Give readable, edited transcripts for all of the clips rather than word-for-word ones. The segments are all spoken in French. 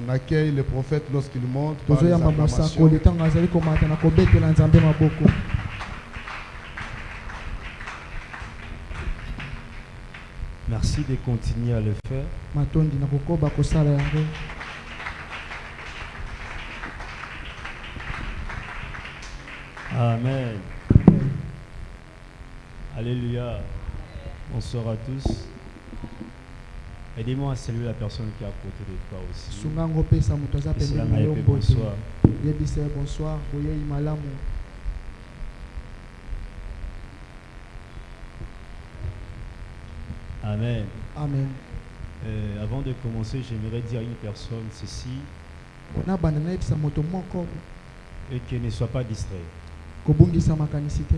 On accueille le prophète lorsqu'il monte par les tozoyamba acclamations. mosako ntango azali komata na kobetela nzambe maboko. Merci de continuer à le faire. Matondi na kokoba kosala yango. Amen. Alléluia. Bonsoir à tous. Aidez-moi à saluer la personne qui est à côté de toi aussi. Sungango pesa moto aza Et cela pembeni na m'a yo fait mbote. bonsoir. Yebise bonsoir, boyei malamu. Amen. Amen. Avant de commencer, j'aimerais dire à une personne ceci Na bana na yebisa moto moko et qu'il ne soit pas distrait. kobungisa makanisi te.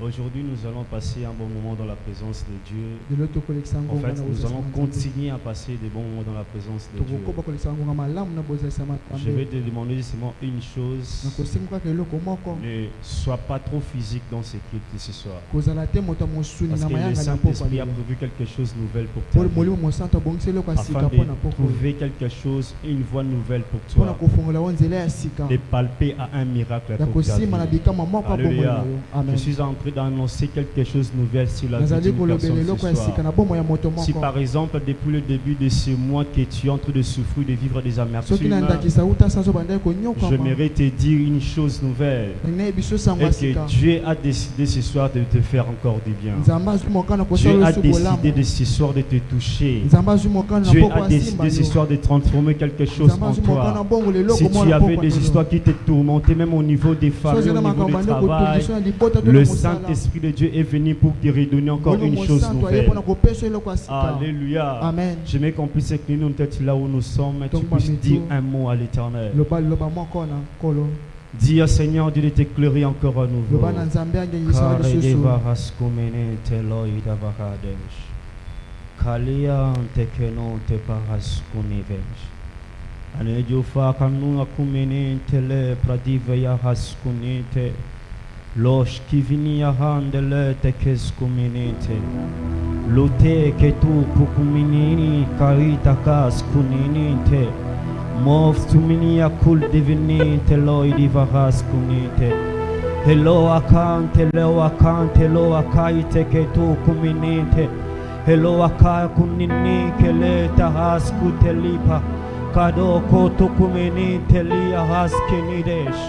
Aujourd'hui, nous allons passer un bon moment dans la présence de Dieu. Lelo tokolekisa En ngonga fait, na nous bozalisa allons na Nzambe. continuer à passer des bons moments dans la présence de Dieu. Tokokoba kolekisa ngonga malamu na bozalisa Je vais makambe. te demander justement une chose. Nakosenga kaka eloko moko Ne sois pas trop physique dans ce culte de ce soir. kozala te moto ya mosuni Parce na que le mayanga na Saint-Esprit poko a prévu quelque chose de nouvel pour pole toi. molimo mosanto abongisi eloko ya sika Afin mpo na de poko trouver quelque chose, une voie nouvelle pour mpo na toi. kofongola yo nzela ya sika De palper à un miracle ya pour ta kosima na vie. bikama moko abomoi Alléluia. na yo. Je Amen. suis en train d'annoncer quelque chose de nouvel sur la vie nazali d'une kolobela personne eloko ce ya soir. sika na bomoi ya moto Si moko par exemple, depuis le début de ce mois que tu es en train de souffrir, de vivre des soki amertumes, nandakisa uta sanzo bandai konyokama j'aimerais te dire une chose nouvelle. nayebi biso sango Et ya que sika Dieu a décidé ce soir de te faire encore du bien. nzambe azwi mokano Dieu kosala a osu décidé bolamu de ce soir de te toucher. nzambe azwi mokano na Dieu poko a asimba décidé ce yo soir de transformer quelque chose nzambe en azwi mokano na toi. bongo leloko Si tu mona avais poko des histoires qui te tourmentaient, même au niveau des familles, soki au na niveau makambo du bande travail, kotundiso na libota to na le mosala Saint-Esprit de Dieu est venu pour te redonner encore une chose mosanto aye nouvelle. mpona kopesa eloko ya sika. Alléluia. Amen. J'aimerais qu'on puisse incliner nos têtes là où nous sommes et tu Donc, puisses Mamito, dire un mot à l'Éternel. loba moko na nkolo Dis au Seigneur Dieu de t'éclairer encore à nouveau. loba na nzambe angengisaka lisusu Kalia tekeno te paraskunivej. Anejo fa kanu akumene tele pradive ya haskunite. Losh kivini ya handele tekeskuminite. Lote ketu pukumini karita kaskuninite. Mov tumini ya kul divinite loidi varaskunite. Hello akante ketu kuminite. Hello aka kunini kele tahas kutelipa kado koto kumeni telia haskenidesh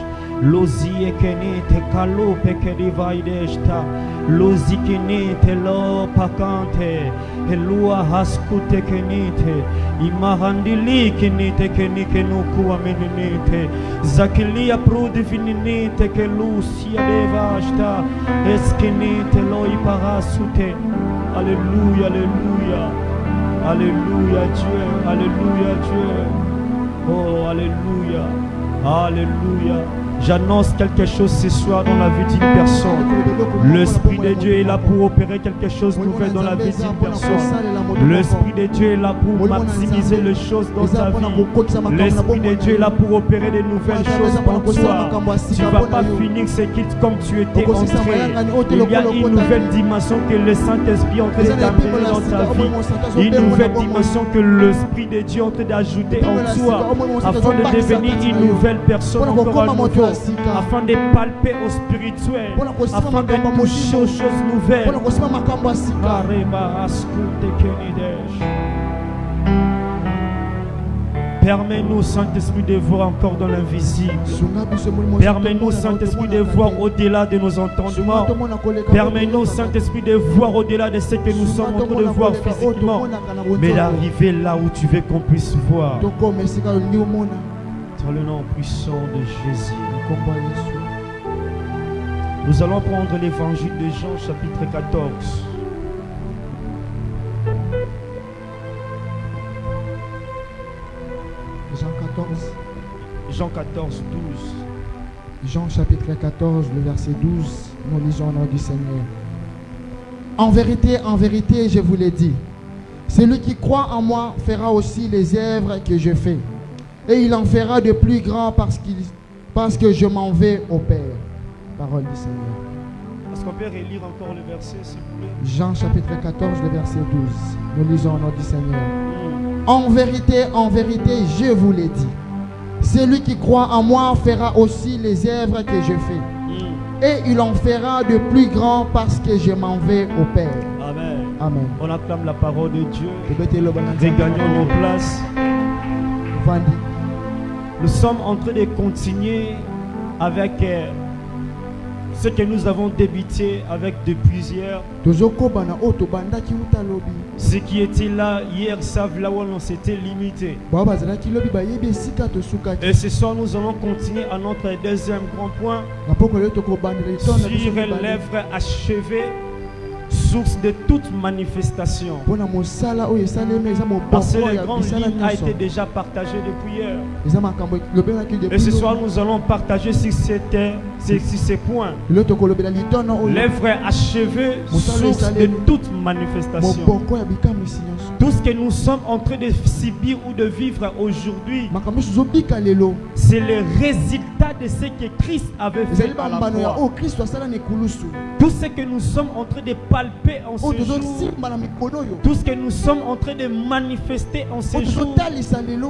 luzie kenite kalupe kedivaideshta luzikinite lo pakante helua haskute kenite imahandili kinite kenike nukuwa meninite zakilia prudivinite kelusia devashta eskenite lo iparasute. Alléluia, alléluia, alléluia Dieu, alléluia Dieu, oh alléluia, alléluia. J'annonce quelque chose ce soir dans la vie d'une personne. L'Esprit de Dieu est là pour opérer quelque chose de nouvel dans la vie d'une personne. L'Esprit de Dieu est là pour maximiser les choses dans ta vie. L'Esprit de Dieu est là pour opérer de nouvelles choses en toi. Tu ne vas pas finir ce quitte comme tu étais entré. Il y a une nouvelle dimension que le Saint-Esprit est en train d'amener dans ta vie. Une nouvelle dimension que l'Esprit de Dieu est en train d'ajouter en toi afin de devenir une nouvelle personne encore à nouveau. Afin de palper au spirituel, afin de toucher aux choses nouvelles. Permets-nous, Saint-Esprit, de voir encore dans l'invisible. Permets-nous, Saint-Esprit, de voir au-delà de nos entendements. Permets-nous, Saint-Esprit, de voir au-delà de ce que nous sommes en train de voir physiquement, mais d'arriver là où tu veux qu'on puisse voir. Dans le nom puissant de Jésus. Nous allons prendre l'évangile de Jean chapitre 14. Jean 14, 12. Jean chapitre 14, le verset 12, nous lisons au nom du Seigneur. En vérité, je vous l'ai dit, celui qui croit en moi fera aussi les œuvres que je fais. Et il en fera de plus grands parce que je m'en vais au Père. Parole du Seigneur. Est-ce qu'on peut relire encore le verset, s'il vous plaît? Jean chapitre 14, le verset 12. Nous lisons au nom du Seigneur. en vérité, je vous l'ai dit. Celui qui croit en moi fera aussi les œuvres que je fais. Et il en fera de plus grands parce que je m'en vais au Père. Amen. Amen. On acclame la parole de Dieu. Regagnons nos places. Nous sommes en train de continuer avec ce que nous avons débuté avec depuis hier. Ceux qui étaient là hier savent là où on s'était limité. Et ce soir, nous allons continuer à notre deuxième grand point sur l'œuvre achevée, source de toute manifestation. Parce que la grande ligne a été déjà partagée depuis hier. Et ce soir, nous allons partager sur ces points. L'œuvre achevée, source de toute manifestation. Tout ce que nous sommes en train de subir ou de vivre aujourd'hui, c'est le résultat de ce que Christ avait fait à la croix. Tout ce que nous sommes en train de palper en ce jour, tout ce que nous sommes en train de manifester en ce jour,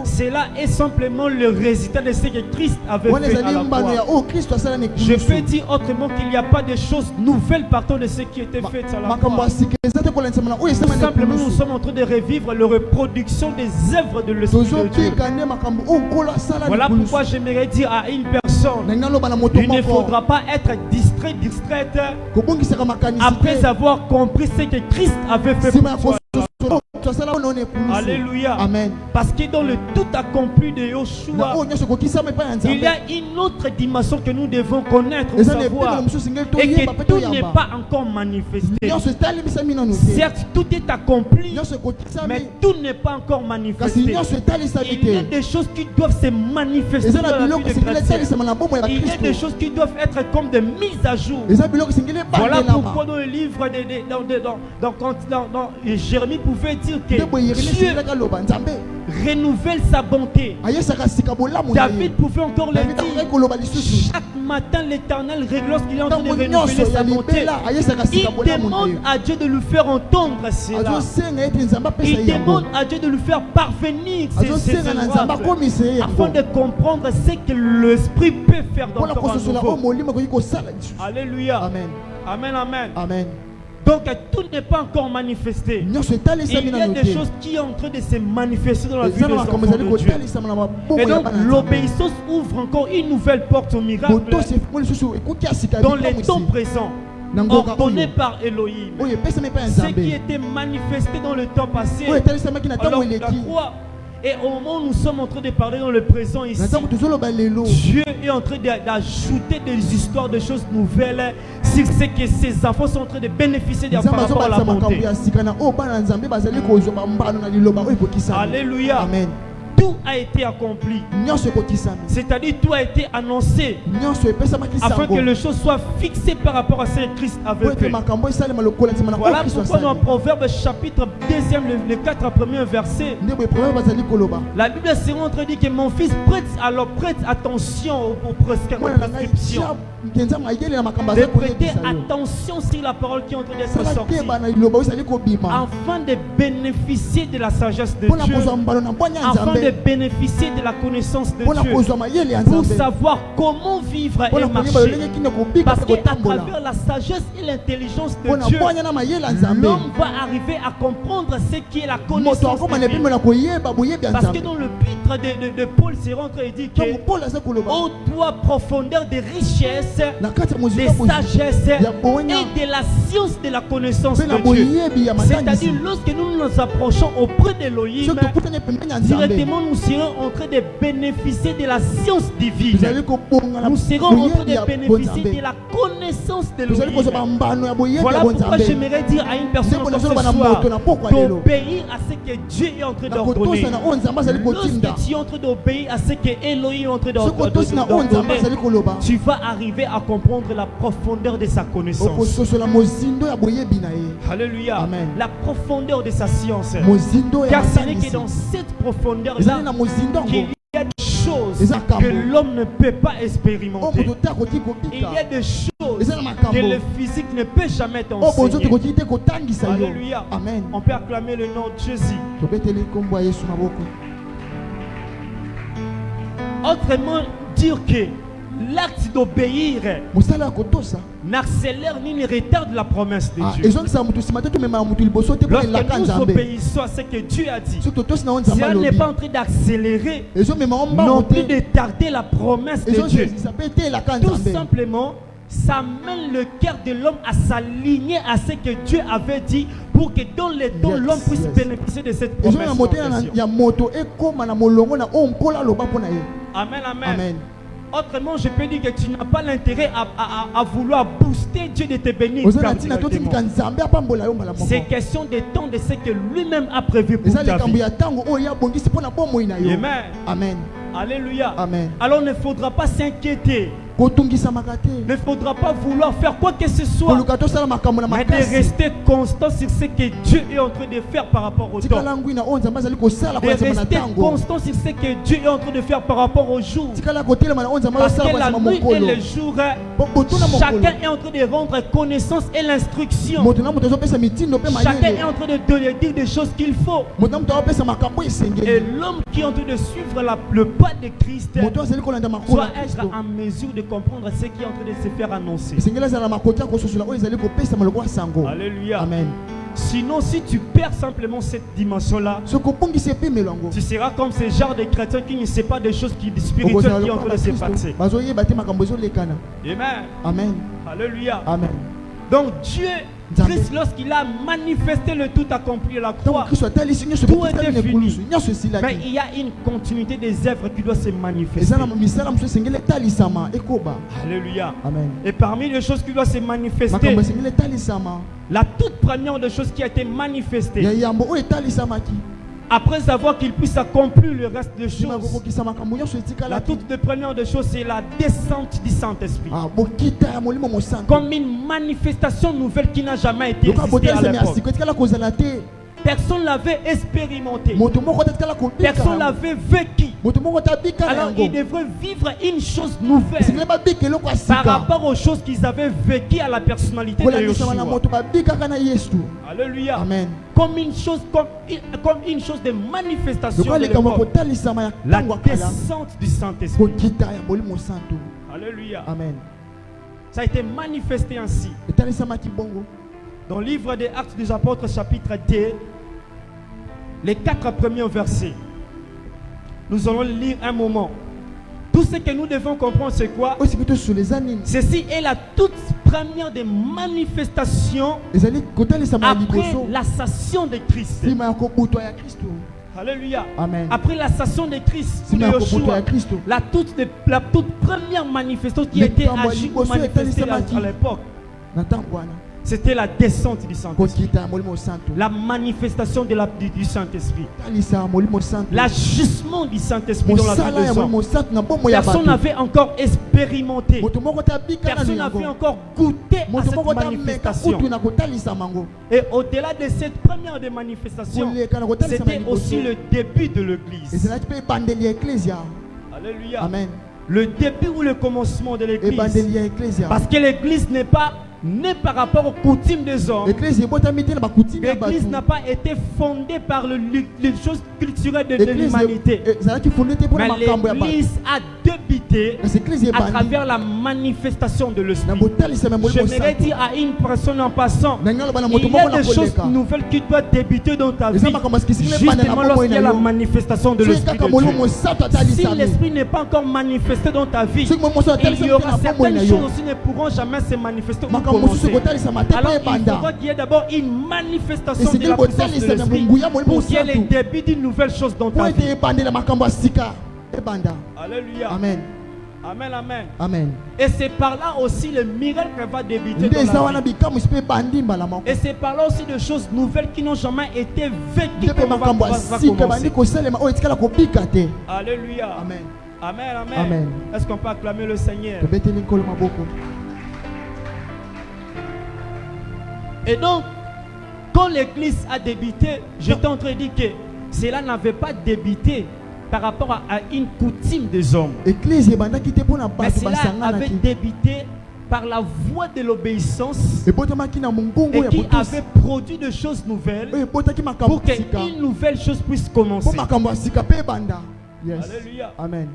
cela est simplement le résultat de ce que Christ avait fait à la croix. Je peux dire autrement qu'il n'y a pas de choses nouvelles partant de ce qui était fait à la croix. Tout simplement, nous sommes en train de revivre la reproduction des œuvres de l'Esprit de Dieu. Voilà pourquoi j'aimerais dire à une personne, il ne faudra pas être distraite après avoir compris ce que Christ avait fait pour toi. Alléluia. Amen. Parce que dans le tout accompli de Yoshua, il y a une autre dimension que nous devons connaître, savoir, et que tout n'est pas encore manifesté. Certes, tout est accompli, mais tout n'est pas encore manifesté. Il y a des choses qui doivent se manifester dans la vie de chrétien. Il y a des choses qui doivent être comme des mises à jour. Voilà pourquoi dans le livre dans Jérémie pouvait dire que Dieu renouvelle sa bonté. David pouvait encore le dire. Chaque matin, l'Éternel, lorsqu'il est en train de renouveler sa bonté, il demande à Dieu de lui faire entendre cela. Il demande à Dieu de lui faire parvenir ses œuvres afin de comprendre ce que l'Esprit peut faire dans ton nouveau. Alléluia. Amen. Amen, amen. Amen. Donc tout n'est pas encore manifesté. Il y a des choses qui sont en train de se manifester dans la vie des enfants de Dieu. Et donc l'obéissance ouvre encore une nouvelle porte au miracle dans les temps présents, ordonné par Elohim. Ce qui était manifesté dans le temps passé, alors la croix. Et au moment où nous sommes en train de parler dans le présent ici, Dieu est en train d'ajouter des histoires de choses nouvelles sur ce que ses enfants sont en train de bénéficier par rapport à la bonté. Alléluia. Amen. Tout a été accompli. C'est-à-dire tout a été annoncé afin que les choses soient fixées par rapport à ce que Christ avait fait. Voilà pourquoi dans Proverbe chapitre 2, les 4 premiers versets, la Bible s'est en train de dire que mon fils prête attention aux prescriptions. De prêter attention sur la parole qui est en train d'être sortie afin de bénéficier de la sagesse de Dieu, afin de bénéficier de la connaissance de Dieu, pour savoir comment vivre et marcher. Parce qu'à travers la sagesse et l'intelligence de Dieu, l'homme va arriver à comprendre ce qui est la connaissance de Dieu. Parce que dans le pitre de Paul, c'est rentré et dit que ô toi profondeur des richesses, de sagesse et de la science de la connaissance de Dieu. C'est-à-dire lorsque nous nous approchons auprès d'Elohim, directement nous serons en train de bénéficier de la science divine. Nous serons en train de bénéficier de la connaissance de l'Elohim. Voilà pourquoi j'aimerais dire à une personne ce soir d'obéir à ce que Dieu est en train d'ordonner. Lorsque tu es en train d'obéir à ce que Elohim est en train d'ordonner, tu vas arriver à comprendre la profondeur de sa connaissance. Alléluia. Amen. La profondeur de sa science. Car ce n'est que dans cette profondeur-là qu'il y a des choses que l'homme ne peut pas expérimenter. Il y a des choses que le physique ne peut jamais t'enseigner. Alléluia. Amen. On peut acclamer le nom de Jésus. Autrement dire que l'acte d'obéir n'accélère ni ne retarde la promesse de Dieu. Lorsque nous obéissons à ce que Dieu a dit, cela n'est pas en train d'accélérer, non plus de tarder la promesse de Dieu. Tout simplement, ça mène le cœur de l'homme à s'aligner à ce que Dieu avait dit pour que dans les temps, l'homme puisse bénéficier de cette promesse. Amen, amen. Amen. Autrement, je peux dire que tu n'as pas l'intérêt à vouloir booster Dieu de te bénir. C'est question de temps de ce que lui-même a prévu pour ta vie. Amen. Amen. Alléluia. Amen. Alors il ne faudra pas s'inquiéter. Il ne faudra pas vouloir faire quoi que ce soit, mais de rester constant sur ce que Dieu est en train de faire par rapport au temps. De rester constant sur ce que Dieu est en train de faire par rapport au jour. Parce que la nuit et le jour, chacun est en train de rendre connaissance et l'instruction. Chacun est en train de dire des choses qu'il faut. Et l'homme qui est en train de suivre le pas de Christ doit être en mesure de comprendre ce qui est en train de se faire annoncer. Alléluia. Amen. Sinon, si tu perds simplement cette dimension-là, tu seras comme ce genre de chrétiens qui ne sait pas des choses spirituelles qui sont en train de se passer. Amen. Amen. Alléluia. Amen. Donc Dieu, Christ, lorsqu'il a manifesté le tout accompli à la croix, tout était fini. Mais il y a une continuité des œuvres qui doit se manifester. Alléluia. Amen. Et parmi les choses qui doivent se manifester, la toute première des choses qui a été manifestée, après avoir qu'il puisse accomplir le reste des choses, la toute première des choses, c'est la descente du Saint-Esprit. Comme une manifestation nouvelle qui n'a jamais été existée à l'époque. Personne ne l'avait expérimenté. Personne ne l'avait vécu. Alors ils devraient vivre une chose nouvelle par rapport aux choses qu'ils avaient vécues à la personnalité de Yeshua. Alléluia. Amen. Comme une chose de manifestation de l'époque. La descente du Saint-Esprit. Alléluia. Amen. Ça a été manifesté ainsi. Dans le livre des Actes des Apôtres, chapitre 2, les 4 premiers versets. Nous allons lire un moment. Tout ce que nous devons comprendre, c'est quoi? Ceci est la toute première des manifestations après l'ascension de Christ. Alléluia. Amen. Après l'ascension de Christ, de Yeshua, la toute première manifestation qui a été agie ou manifestée à l'époque, c'était la descente du Saint-Esprit. La manifestation du Saint-Esprit. L'agissement du Saint-Esprit dans la vie des hommes. Personne n'avait encore expérimenté. Personne n'avait encore goûté à cette manifestation. Et au-delà de cette première des manifestations, c'était aussi le début de l'Église. Alléluia. Amen. Le début ou le commencement de l'Église. Parce que l'Église n'est pas née par rapport aux coutumes des hommes. L'Église n'a pas été fondée par les choses culturelles de l'humanité. Mais l'Église a débuté à travers la manifestation de l'Esprit. J'aimerais dire à une personne en passant, il y a des choses nouvelles qui doivent débuter dans ta vie, justement lorsqu'il y a la manifestation de l'Esprit de Dieu. Si l'Esprit n'est pas encore manifesté dans ta vie, il y aura certaines choses qui ne pourront jamais se manifester. Alors il faudra qu'il y ait d'abord une manifestation de la puissance de l'Esprit pour qu'il y ait le début d'une nouvelle chose dans ta vie. Alléluia. Amen. Amen, amen. Amen. Et c'est par là aussi le miracle va débuter dans la vie. Et c'est par là aussi des choses nouvelles qui n'ont jamais été vécues comme va commencer. Alléluia. Amen. Amen, amen. Amen. Est-ce qu'on peut acclamer le Seigneur? Et donc, quand l'Église a débuté, j'étais en train de dire que cela n'avait pas débuté par rapport à une coutume des hommes. Église ebandaki te mpona Mais bato cela avait basanganaki. débuté par la voie de l'obéissance Ebotamaki na mongongo et ya qui botosi. avait produit de choses nouvelles Oyo ebotaki makambo pour ya sika. qu'une nouvelle chose puisse Mpo commencer. makambo ya sika mpe ebanda. Yes. Alléluia. Amen.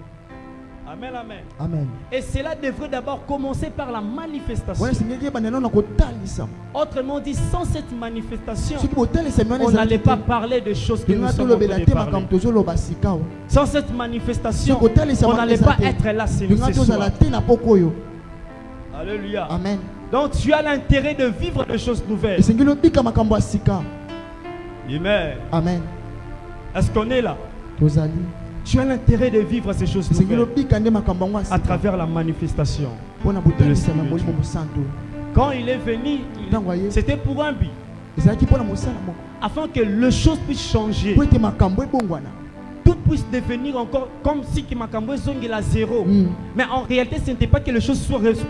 Amen, amen. Amen. Et cela devrait d'abord commencer par la manifestation. Wana esengeli ebanda nano na kotalisama. Autrement dit, sans cette manifestation, Soki botalisami wana on ezalaki n'allait te, pas parler des choses que nous tolinga sommes en train tolobela de te parler. makambo tozoloba sika o. Sans cette manifestation, Soki otalisama on n'allait eza pas te, être là ce tolinga tozala soir. te na poko oyo. Alléluia. Amen. Donc tu as l'intérêt de vivre des choses nouvelles. Esengeli obika makambo ya sika. Amen. Amen. Est-ce qu'on est là? Tozali. Tu as l'intérêt de vivre ces choses Esengeli nouvelles obika nde makambo yango ya à sika. travers la manifestation. Mpona botalisama de molimo Dieu. mosantu. Quand il est venu, Ntango aye, c'était pour un but, ezalaki mpona mosala moko. afin que les choses puissent changer. Po ete makambo ebongwana. Tout puisse devenir encore comme si Kimakambo est à zéro. Mm. Mais en réalité, ce n'était pas que les choses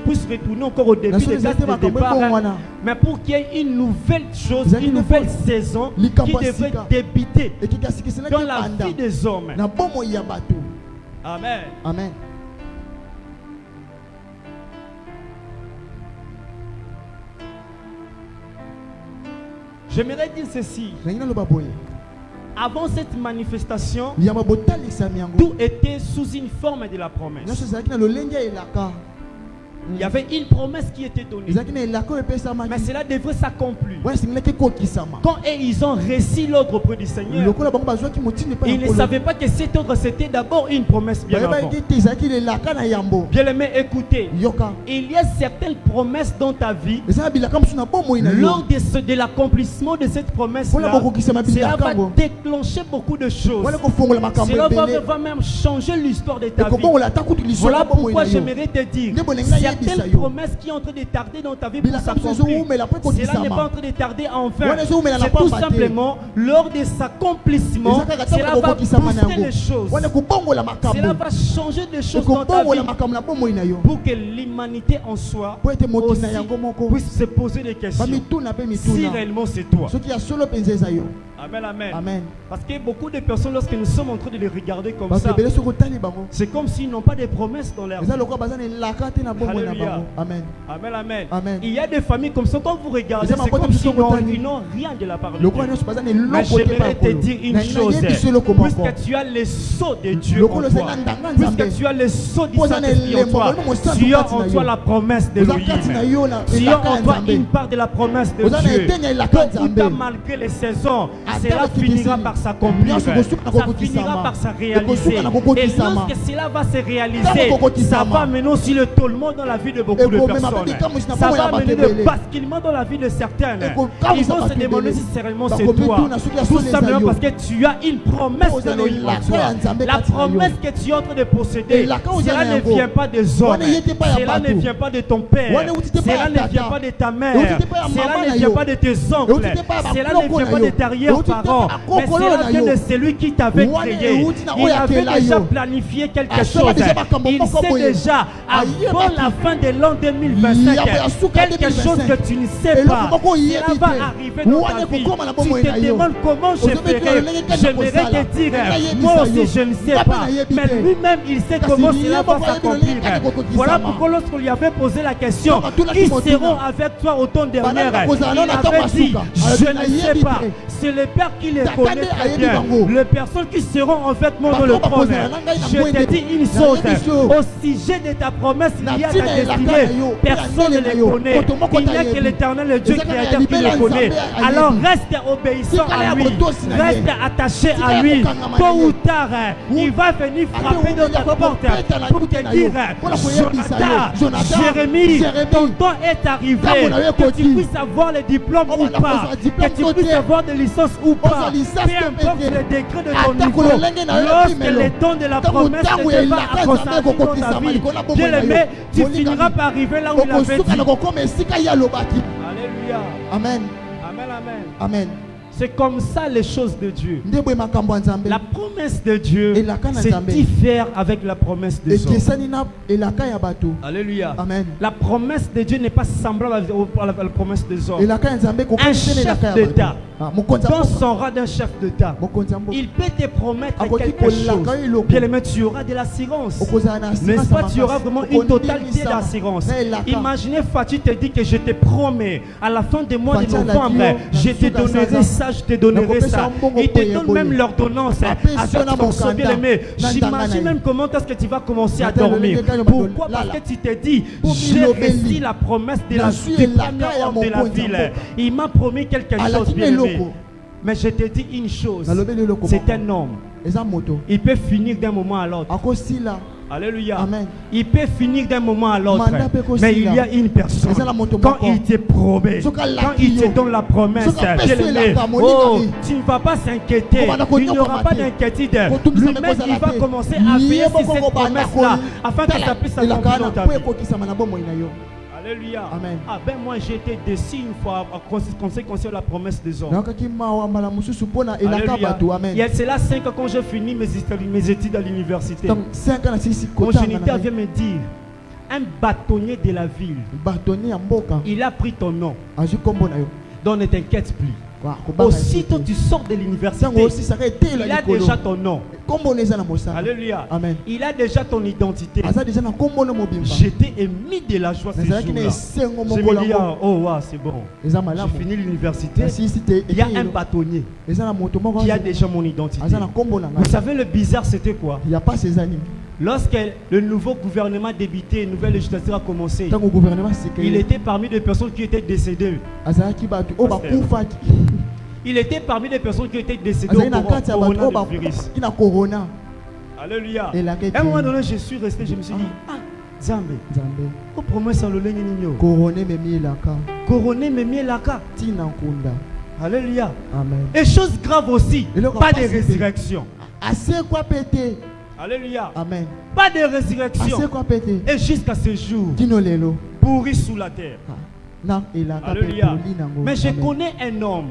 puissent retourner encore au début La des chose dates était de Makambo départ, hein. ebongwana. Mais pour qu'il y ait une nouvelle chose, Zaki une ne nouvelle faut- saison qui Likambo devrait sika. débuter Ekiki asikiselaki dans la ebanda vie des hommes. na bomoi ya bato. Amen. Amen. J'aimerais dire ceci. Nalingi naloba boye. Avant cette manifestation, Yamba botalisami yango. tout était sous une forme de la promesse. Nyonso ezalaki na lolenge ya elaka. Il y avait une promesse qui était donnée. Ezalaki na elaka oyo epesamaki. Mais cela devrait s'accomplir. Wana esengilaki ekokisama. Quand ils ont reçu l'ordre auprès du Seigneur, Lokola bango bazwaki motindi epai ya ils ne Nkolo. savaient pas que cet ordre c'était d'abord une promesse bien avant. Bayebaki te ezalaki lelaka na yambo. Bien aimé, écoutez, Yoka. il y a certaines promesses dans ta vie. Ezala bilaka mosusu na bomoi na Lors yo. de l'accomplissement de cette promesse, Mpona bokokisama cela bilaka va yango. déclencher beaucoup de choses. Wana kofongola makambo Cela ebele. va même changer l'histoire de ta vie. Ekobongola ata kutu lisolo Voilà ya bomoi pourquoi na yo. j'aimerais te dire, Nde bolinga yebisa certaines yo. promesses qui sont en train de tarder dans ta vie pour Bilaka mosusu s'accomplir, ezoumela po cela n'est ekokisama. pas en train de tarder enfin. Wana ezoumela na C'est tout pamba te. simplement lors de cet accomplissement, Ezaka kaka cela va kokokisama na booster yango. les choses. Wana ekobongola Cela makambo. va changer des choses dans ta Ekobongola vie makambo na bomoi na yo. pour que l'humanité en soi Po ete mokili aussi na yango moko. puisse se poser des questions. Bamituna mpe Si mituna. réellement c'est toi. Soki ya solo mpenza eza yo. Amen, amen. Amen. Parce que beaucoup de personnes, lorsque nous sommes en train de les regarder comme Bato ça, ebele soki otali bango. c'est comme s'ils n'ont pas de promesses dans leur vie. Eza lokola baza na elaka te na bomoi na Alléluia. bango. Amen. Amen, amen. Amen. Il y a des familles comme ça, quand vous regardez, Eza c'est makota comme biso s'ils kotani. n'ont rien de la part de Lokola Dieu. nyonso baza na Mais eloko te pa j'aimerais te ekolo. dire une Na chose, yebi solo komoko. puisque tu as les sceaux de Dieu Lokolo en eza toi, na ndanga nzambe. puisque tu as les sceaux du Poza na Saint-Esprit en elembo, toi, molimo mosantu tu as kati en na toi yo. la promesse de Oza kati na yo na tu as elaka en ya toi Nzambe. une part de la promesse de Oza na Dieu. eteni ya elaka ya Tôt ou Nzambe. tard, malgré les saisons, Ata cela bakitisi. finira par s'accomplir. Nyonso kosuka na Ça kokokisama. finira par se réaliser. Ekosuka na Et kokokisama. lorsque cela va se réaliser, Ntango ça kokokisama. va mener aussi le tollement dans la vie de beaucoup de Ekomema personnes. pe bikamwisi na Ça bongo ya va bato mener ebele. le basculement dans la vie de certains. Ekokamwisa Ils vont se bato demander ebele. si c'est réellement c'est Bakomi toi. tuna soki ya Tout solo eza simplement yo. parce que tu as une promesse Oza de na l'Élohim en elaka toi. ya Nzambe La kati na yo. promesse que tu es en train de posséder, Elaka oza cela na ne yango. vient pas des hommes. Wana yete pa ya Cela ne bato. vient pas de ton père. Wana euti te pa ya Cela ne tata. vient pas de ta Euti mère. te pa ya Cela mama ne na vient yo. pas de tes Euti oncles. te pa ya Cela bakoloko ne vient na pas yo. de tes arrière-parents. Euti te pa Mais bakokolo cela na vient yo. de celui qui t'avait Wana créé. euti na Il oyo avait akela déjà yo. planifié quelque Asala chose. déjà makambo Il moko sait boye. déjà, Ayeba avant ki. la fin de l'an 2025, Yaba suka quelque 2025. chose que tu ne sais Eloko pas, moko cela yebi va te. arriver dans ta Wana vie. kokoma na Tu bomoi te na yo. demandes comment je Ozobe ferai. tu olenge kaka J'aimerais kosala. te dire, Ngai yebisa moi aussi yo. je ne sais Papa pas. na yebi Mais te. lui-même, il sait Kasi comment liye cela va moko yebi s'accomplir. lolenge kaka kokokisama. Voilà pourquoi lorsqu'on lui avait posé la question, Papa, tuna qui kimotuna. seront avec toi au temps dernier, Bana kozala il nona avait ntango dit, asuka. je Alobi, ne sais nayebi pas. te. C'est le Père qui les Tata connaît nde très ayebi bien. bango. Les personnes qui seront en fait moi dans Bato le bakozala trône. na ngai na Je mwende te dis te. une chose, Nayebi so. au sujet de ta promesse liée à Na ta tina elaka destinée, na yo, personne ne na les yo. connaît. Koto moko Il n'y a tayebi. que l'Éternel, le Dieu Ezaka créateur ya qui libela les connaît. Nzambe ayebi. Alors reste obéissant Tikala à ya lui, kotosi na ye. reste attaché Tikala à ya lui. kokangama Tôt na ye. ou tard, il va venir frapper Ate dans uya ta kwa porte kopeta na pour kute te na dire, yo. Mpona koyebisa yo. Jonathan, Jérémie, ton temps est arrivé, Ntango na yo que tu ekoti. puisses avoir le diplôme On ou va pas, la diplôme que tu to puisses te. avoir des licences ou pas, Oza licence peu to importe pete. le degré de Ata ton niveau, kololenge na yo lorsque epimelo. le temps de la Ntango promesse ntango ne ya va elaka à Nzambe consentir dans ta ekokokisama vie, likolo ya bomoi bien na yo. aimé, tu Molingami. finiras par arriver là où il avait dit. okosuka na kokoma esika ye alobaki. Alléluia. Amen. Amen, amen. Amen. C'est comme ça les choses de Dieu. Nde boye makambo ya Nzambe. La promesse de Dieu, Elaka na c'est Nzambe. diffère avec la promesse des hommes. ekesani na elaka ya bato. Alléluia. Amen. La promesse de Dieu n'est pas semblable à la promesse des hommes. elaka ya Nzambe Un kokesana chef elaka ya d'État, bato. dans son rang d'un chef d'État, il peut te promettre quelque chose. Bien aimé, tu auras de l'assurance. N'est-ce pas, tu auras vraiment une totalité d'assurance. Imaginez, Fatih te dit que je te promets, à la fin du mois de novembre, je te donnerai ça, je te donnerai ça. Il te donne même l'ordonnance à cette fonction, bien aimé. J'imagine même comment est-ce que tu vas commencer à dormir. Pourquoi? Parce que tu te dis, j'ai réussi la promesse de la du premier homme de la ville. Il m'a promis quelque chose, bien aimé. Mais je te dis une chose, c'est un homme. Il peut finir d'un moment à l'autre. Alléluia. Amen. Il peut finir d'un moment à l'autre. Mais il y a une personne. Quand il te promet, quand il te donne la promesse, oh, tu ne vas pas s'inquiéter. Il n'y aura pas d'inquiétude. Lui-même, il va commencer à veiller sur cette promesse-là afin que ça puisse s'accomplir dans ta vie. Alléluia. Amen. Ah ben moi j'ai été déçu une fois concernant la promesse des hommes. Alléluia. C'est là 5 ans quand j'ai fini mes études à l'université. Mon géniteur vient me dire, un bâtonnier de la ville, il a pris ton nom. Donc ne t'inquiète plus. Aussitôt tu sors de l'université, il a déjà ton nom. Alléluia. Amen. Il a déjà ton identité. J'étais ému de la joie ces jours-là. Je me dis, oh wow, c'est bon. J'ai fini l'université. Il y a un bâtonnier qui a déjà mon identité. Vous savez le bizarre c'était quoi? Il n'y a pas ces animes. Lorsque le nouveau gouvernement débutait, une nouvelle législature a commencé, il était parmi les personnes qui étaient décédées. Il était parmi les personnes qui étaient décédées au coronavirus. Alléluia. À un moment donné, je suis resté, je me suis dit, ah, Zambé, au promesse en l'olé nino. Couronné me laka. Alléluia. Amen. Et chose grave aussi, pas de résurrection. Alléluia. Amen. Pas de résurrection. Et jusqu'à ce jour, pourri sous la terre. Alléluia. Mais je connais un homme.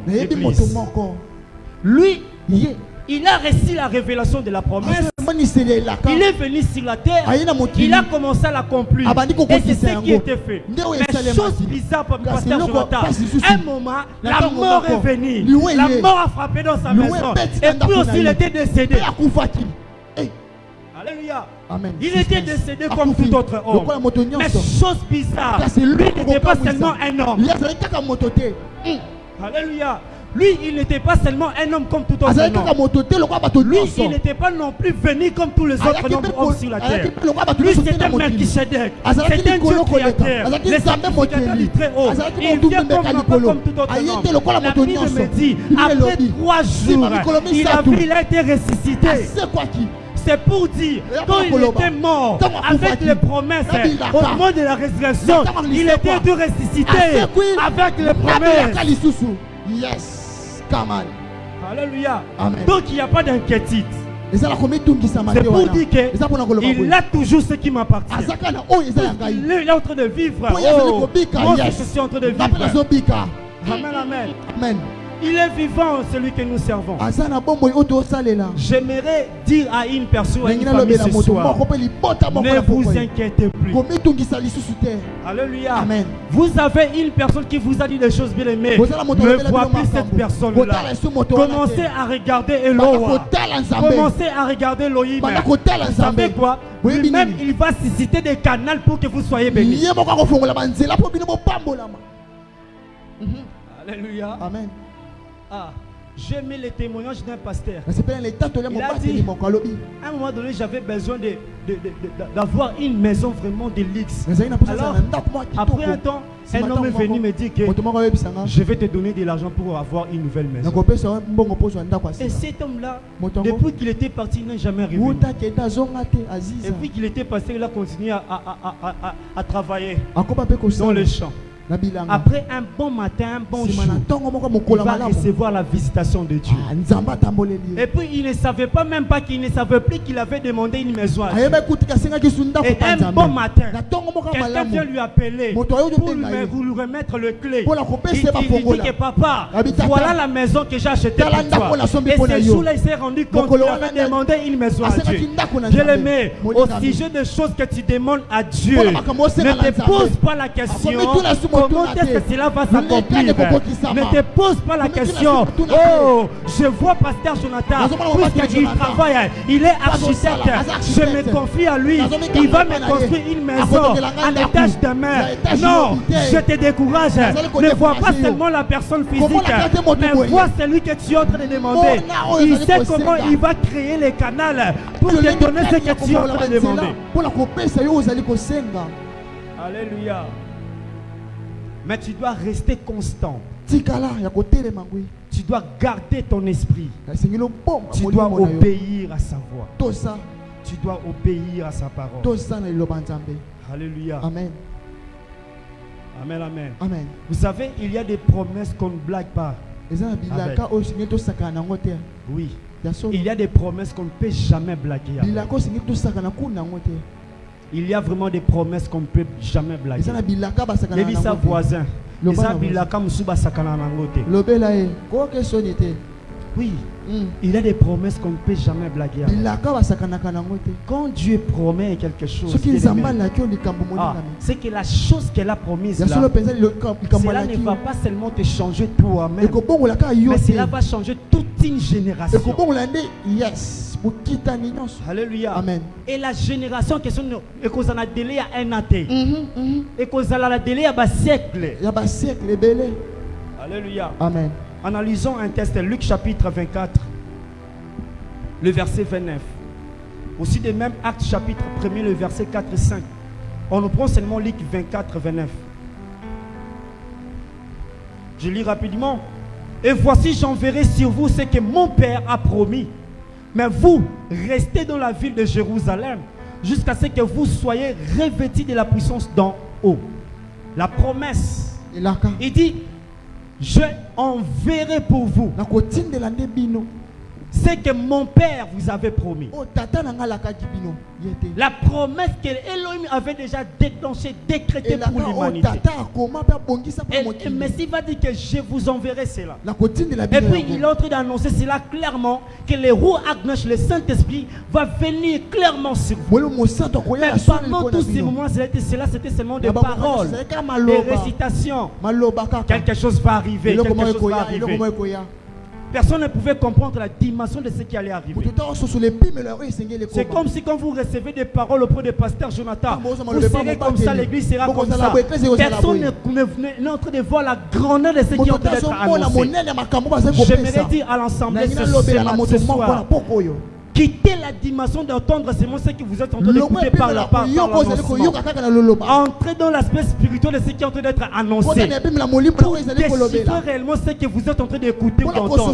Lui, il a reçu la révélation de la promesse. Il est venu sur la terre. Il a commencé à l'accomplir. Et c'est ce qui était fait. Mais chose bizarre, pasteur Jonathan, un moment, la mort est venue. La mort a frappé dans sa maison. Et puis aussi, il était décédé. Alléluia. Amen. Il était décédé comme tout autre homme. Mais chose bizarre, lui n'était pas seulement un homme. Alléluia. Lui, il n'était pas seulement un homme comme tout autre homme. Lui, il n'était pas non plus venu comme tous les autres hommes sur la terre. Lui, c'était Melchisedec. C'était un Dieu créateur. Les sacrificateurs du très haut. Il vient comme tout autre homme. La Bible me dit, après 3 jours, il a été ressuscité. C'est pour dire, quand il était mort, avec les promesses, au moment de la résurrection, il était tout ressuscité avec les promesses. Yes, come on. Alléluia. Amen. Donc il n'y a pas d'inquiétude. C'est pour dire qu'il a toujours ce qui m'appartient. Il est en train de vivre. Oh, moi je suis en train de vivre. Amen, amen. Amen. Il est vivant, celui que nous servons. J'aimerais dire à une personne, à une famille ce soir, ne vous inquiétez plus. Alléluia. Amen. Vous avez une personne qui vous a dit des choses bien aimées. Ne voyez plus cette personne-là. Commencez à regarder Eloa. Commencez à regarder Elohim. Vous savez quoi? Lui-même, il va susciter des canaux pour que vous soyez bénis. Alléluia. Amen. Ah, j'ai mis les témoignages d'un pasteur. Il a dit, à un moment donné, j'avais besoin d'avoir une maison vraiment de luxe. Alors, après un temps, un homme est venu me dire que je vais te donner de l'argent pour avoir une nouvelle maison. Et cet homme-là, depuis qu'il était parti, il n'a jamais revenu. Et puis qu'il était passé, il a continué à travailler dans les champs. Après un bon matin, un bon jour, il va recevoir la visitation de Dieu. Et puis il ne savait pas même pas qu'il ne savait plus qu'il avait demandé une maison à Dieu. Et un bon matin, quelqu'un vient lui appeler pour lui remettre le clé. Il dit que papa, voilà la maison que j'ai achetée pour toi. Et ce jour-là, il s'est rendu compte qu'il avait demandé une maison à Dieu. Bien-aimé, au sujet des choses que tu demandes à Dieu, ne te pose pas la question comment est-ce que cela va s'accomplir? Ne te pose pas la question. Oh, je vois Pasteur Jonathan, puisqu'il travaille, il est architecte, je me confie à lui, il va me construire une maison à l'étage de mer. Non, je te décourage. Ne vois pas seulement la personne physique, mais vois celui que tu es en train de demander. Il sait comment il va créer les canaux pour te donner ce que tu es en train de demander. Alléluia. Mais tu dois rester constant. Tu dois garder ton esprit. Tu dois obéir à sa voix. Tu dois obéir à sa parole. Alléluia. Amen. Amen, amen. Amen. Vous savez, il y a des promesses qu'on ne blague pas. Avec. Oui. Il y a des promesses qu'on ne peut jamais blaguer avec. Il y a vraiment des promesses qu'on ne peut jamais blaguer. Les sa voisin. Oui. Il y a des promesses qu'on ne peut jamais blaguer avec. Quand Dieu promet quelque chose, c'est que la chose qu'elle a promise là, cela ne va pas seulement te changer toi-même, mais cela va changer toute une génération. Alléluia. Amen. Et la génération qui est qu'on a délai à un an, et qu'on a la délai à un siècle. Alléluia. Amen. Analysons un texte, Luc chapitre 24, le verset 29. Aussi des mêmes Actes chapitre 1er, le verset 4 et 5. On nous prend seulement Luc 24, 29. Je lis rapidement. Et voici, j'enverrai sur vous ce que mon Père a promis. Mais vous, restez dans la ville de Jérusalem jusqu'à ce que vous soyez revêtis de la puissance d'en haut. La promesse. Il dit, je enverrai pour vous ce que mon Père vous avait promis. La promesse que Elohim avait déjà déclenchée, décrétée pour l'humanité. Et le Messie va dire que je vous enverrai cela. Et puis il est en train d'annoncer cela clairement, que le roi Agnesh, le Saint-Esprit, va venir clairement sur vous. Mais pendant tous ces moments, cela c'était seulement des paroles, des récitations. Quelque chose va arriver, quelque chose va arriver. Personne ne pouvait comprendre la dimension de ce qui allait arriver. C'est comme si quand vous recevez des paroles auprès du pasteur Jonathan, vous serez comme ça, l'église sera comme ça. Personne n'est en train de voir la grandeur de ce qui est en train d'être annoncé. J'aimerais dire à l'ensemble ce soir, quittez la dimension d'entendre seulement ce que vous êtes en train d'écouter par la parole. Entrez dans l'aspect spirituel de ce qui est en train d'être annoncé. Déchiffrez réellement ce que vous êtes en train d'écouter ou d'entendre.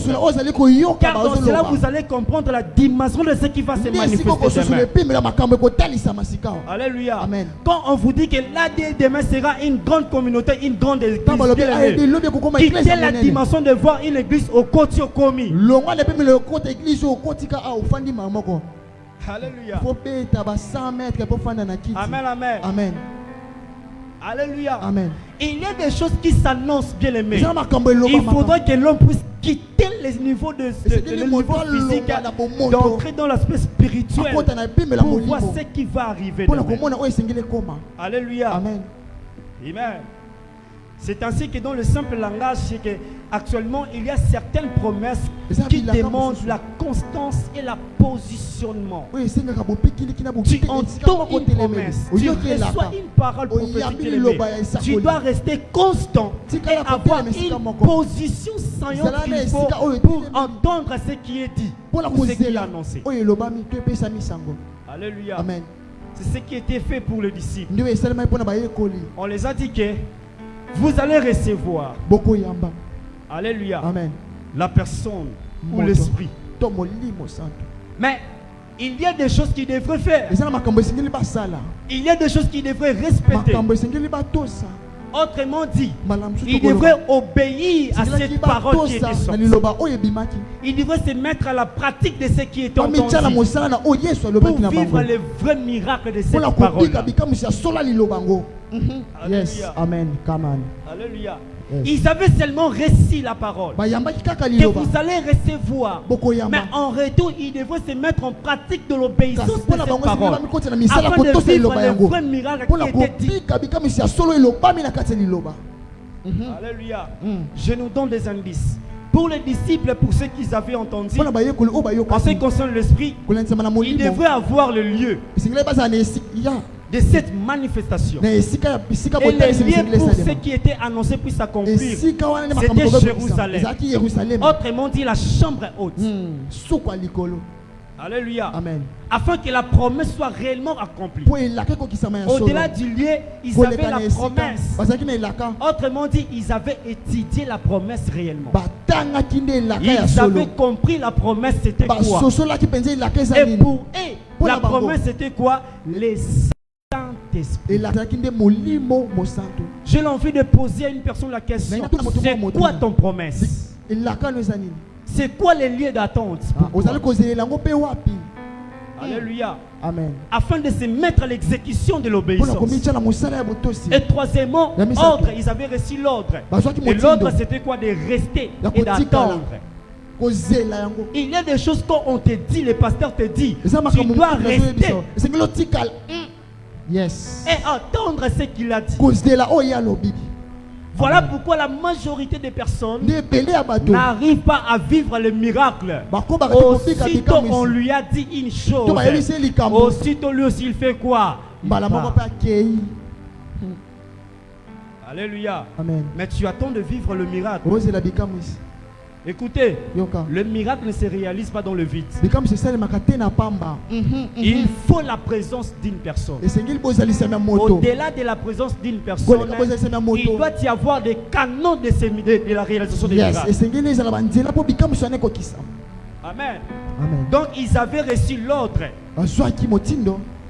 Car dans cela, vous allez comprendre la dimension de ce qui va se manifester demain. Alléluia. Amen. Quand on vous dit que l'AD demain sera une grande communauté, une grande église, quittez la dimension de voir une église au côté commis. Alléluia. Amen, amen. Amen. Alléluia. Amen. Il y a des choses qui s'annoncent, bien aimés. Il faudra que l'homme puisse quitter les niveaux de niveau physique, d'entrer dans l'aspect spirituel pour voir ce qui va arriver demain. Alléluia. Amen. Amen. C'est ainsi que dans le simple langage, c'est que actuellement il y a certaines promesses qui demandent la constance et le positionnement. Tu entends une promesse, tu reçois une parole prophétique, tu dois rester constant et avoir une position saillante qu'il faut pour entendre ce qui est dit ou ce qui est annoncé. Alléluia. Amen. C'est ce qui était fait pour les disciples. On les a dit que vous allez recevoir. Alléluia. Amen. La personne ou l'esprit. Mais il y a des choses qu'il devrait faire. Il y a des choses qu'il devrait respecter. Autrement dit, il devrait obéir à cette parole qui était sortie. Il devrait se mettre à la pratique de ce qui est entendu pour vivre le vrai miracle de cette parole. Yes. Amen. Come on. Alléluia. Yes. Ils avaient seulement reçu la parole que vous allez recevoir. Mais en retour, ils devraient se mettre en pratique de l'obéissance de cette parole afin de vivre le vrai miracle qui était dit. Alléluia. Je nous donne des indices. Pour les disciples, pour ceux qui avaient entendu, en ce qui concerne l'esprit, il devrait avoir le lieu de cette manifestation. Et les lieux pour ceux qui étaient annoncés puissent s'accomplir, c'était Jérusalem. Autrement dit, la chambre haute. Alléluia. Amen. Afin que la promesse soit réellement accomplie. Au-delà du lieu, ils avaient la promesse. Autrement dit, ils avaient étudié la promesse réellement. Ils avaient compris la promesse c'était quoi. Et pour eux, la promesse c'était quoi? Les Saint-Esprit. J'ai envie de poser à une personne la question. C'est quoi ton promesse? C'est quoi les lieux d'attente? Alléluia. Amen. Afin de se mettre à l'exécution de l'obéissance. Et troisièmement, ordre, ils avaient reçu l'ordre. Et l'ordre c'était quoi? De rester et d'attendre. Il y a des choses qu'on te dit, le pasteur te dit, tu dois rester yes. et attendre ce qu'il a dit. Voilà pourquoi la majorité des personnes n'arrivent pas à vivre le miracle. Aussitôt on lui a dit une chose, aussitôt lui aussi il fait quoi? Alléluia. Amen. Mais tu attends de vivre le miracle. Écoutez, le miracle ne se réalise pas dans le vide. Il faut la présence d'une personne. Au-delà de la présence d'une personne, il doit y avoir des canons de la réalisation des miracles. Amen. Amen. Donc ils avaient reçu l'ordre,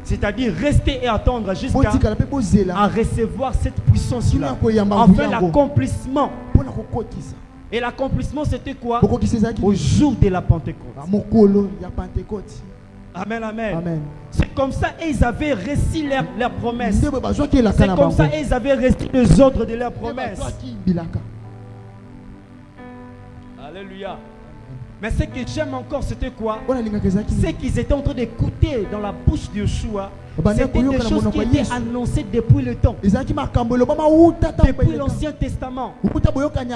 c'est-à-dire rester et attendre jusqu'à recevoir cette puissance-là, enfin l'accomplissement. Et l'accomplissement c'était quoi? Au jour de la Pentecôte. Amen, amen. Amen. C'est comme ça ils avaient reçu leur promesse. C'est comme ça ils avaient reçu les ordres de leur promesse. Alléluia. Mais ce que j'aime encore c'était quoi? C'est qu'ils étaient en train d'écouter dans la bouche de Yeshua. C'était des choses qui étaient annoncées depuis le temps. Depuis l'Ancien Testament.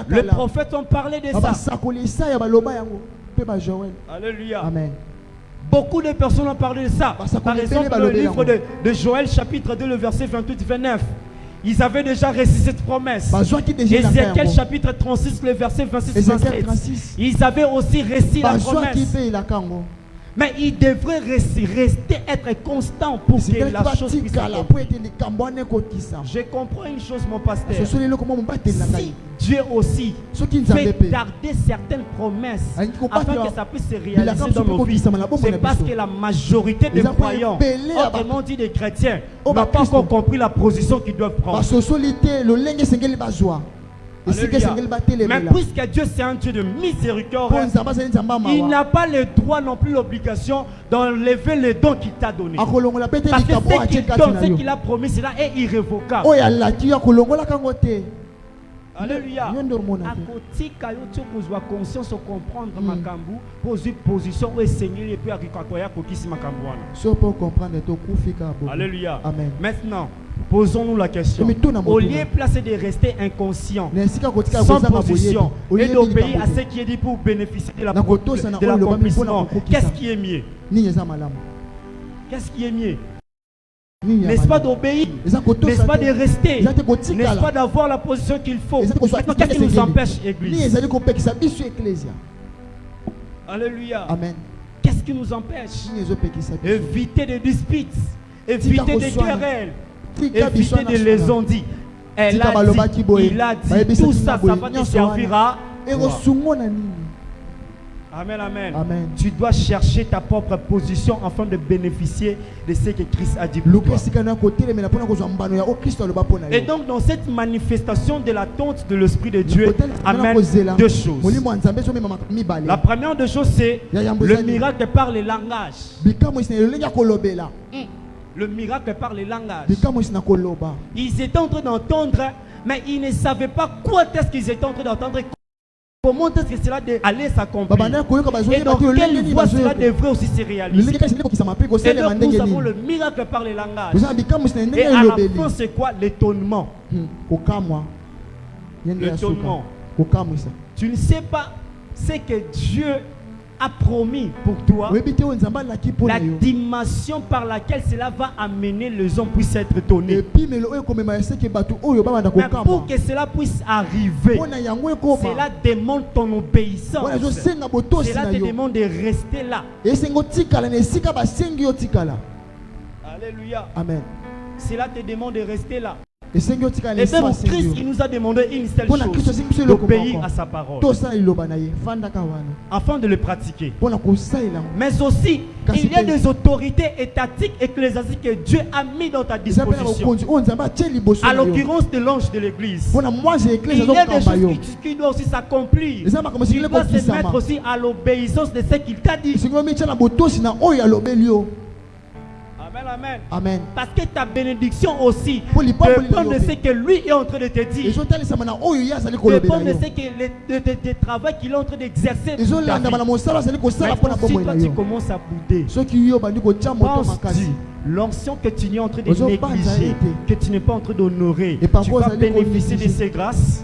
Les prophètes ont parlé de ça. Alléluia. Amen. Beaucoup de personnes ont parlé de ça. Par exemple, dans le livre de Joël, chapitre 2, le verset 28-29. Ils avaient déjà reçu cette promesse. Ézéchiel chapitre 36, le verset 26-27. Ils avaient aussi reçu la promesse. Mais ils devraient rester, être constants pour que la chose puisse s'accomplir. Je comprends une chose, mon pasteur. Si Dieu aussi fait tarder certaines promesses afin que ça puisse se réaliser dans nos vies, c'est parce que la majorité des croyants, autrement dit des chrétiens, n'ont pas encore compris la position qu'ils doivent prendre. Alléluia. Mais puisque Dieu c'est un Dieu de miséricorde, il n'a pas le droit non plus l'obligation d'enlever les dons qu'il t'a donné. Parce que ce qu'il donne, ce qu'il a promis, cela est irrévocable. Alléluia. Akotika yoto kozwa conscience au comprendre makambu, poser position au Seigneur et puis akikoya kokisi makambu wana. Alléluia. Amen. Maintenant, posons-nous la question. Au lieu de placer de rester inconscient, sans position, et d'obéir à ce qui est dit pour bénéficier de l'accomplissement, qu'est-ce qui est mieux? Qu'est-ce qui est mieux? N'est-ce pas d'obéir? N'est-ce pas de rester? N'est-ce pas d'avoir la position qu'il faut? Maintenant, qu'est-ce qui nous empêche, Église? Alléluia. Amen. Qu'est-ce qui nous empêche? Éviter des disputes, éviter des querelles, éviter des lésions-dits. Elle a dit, il a dit, tout ça, ça va te servir à toi. Amen, amen, amen. Tu dois chercher ta propre position afin de bénéficier de ce que Christ a dit pour toi. Et donc dans cette manifestation de l'attente de l'Esprit de Dieu, amène deux choses. La première des choses, c'est le miracle par les langages. Le miracle par les langages. Ils étaient en train d'entendre, mais ils ne savaient pas quoi est-ce qu'ils étaient en train d'entendre. Comment est-ce que cela allait s'accomplir? Et dans quelle voie cela devrait aussi se réaliser? Et donc nous avons le miracle par les langages. Et à la fin c'est quoi? L'étonnement. l'étonnement. Kokamwisa. Tu ne sais pas ce que Dieu a promis pour toi, la dimension par laquelle cela va amener les hommes puissent être étonnés. Mais pour que cela puisse arriver, cela demande ton obéissance. Cela te demande de rester là. Alléluia. Amen. Cela te demande de rester là. Et même Christ, il nous a demandé une seule chose, d'obéir à sa parole, afin de le pratiquer. Mais aussi, il y a des autorités étatiques et ecclésiastiques que Dieu a mis dans ta disposition. À l'occurrence de l'ange de l'église, il y a des choses qui doivent aussi s'accomplir. Il doit se mettre aussi à l'obéissance de ce qu'il t'a dit. Amen, amen. Amen. Parce que ta bénédiction aussi dépend de ce que lui est en train de te dire. Dépend de ce que le travail qu'il est en train d'exercer. Mais si toi tu commences à bouder, pense-tu l'onction que tu es en train de négliger, que tu n'es pas en train d'honorer, tu vas bénéficier de ces grâces.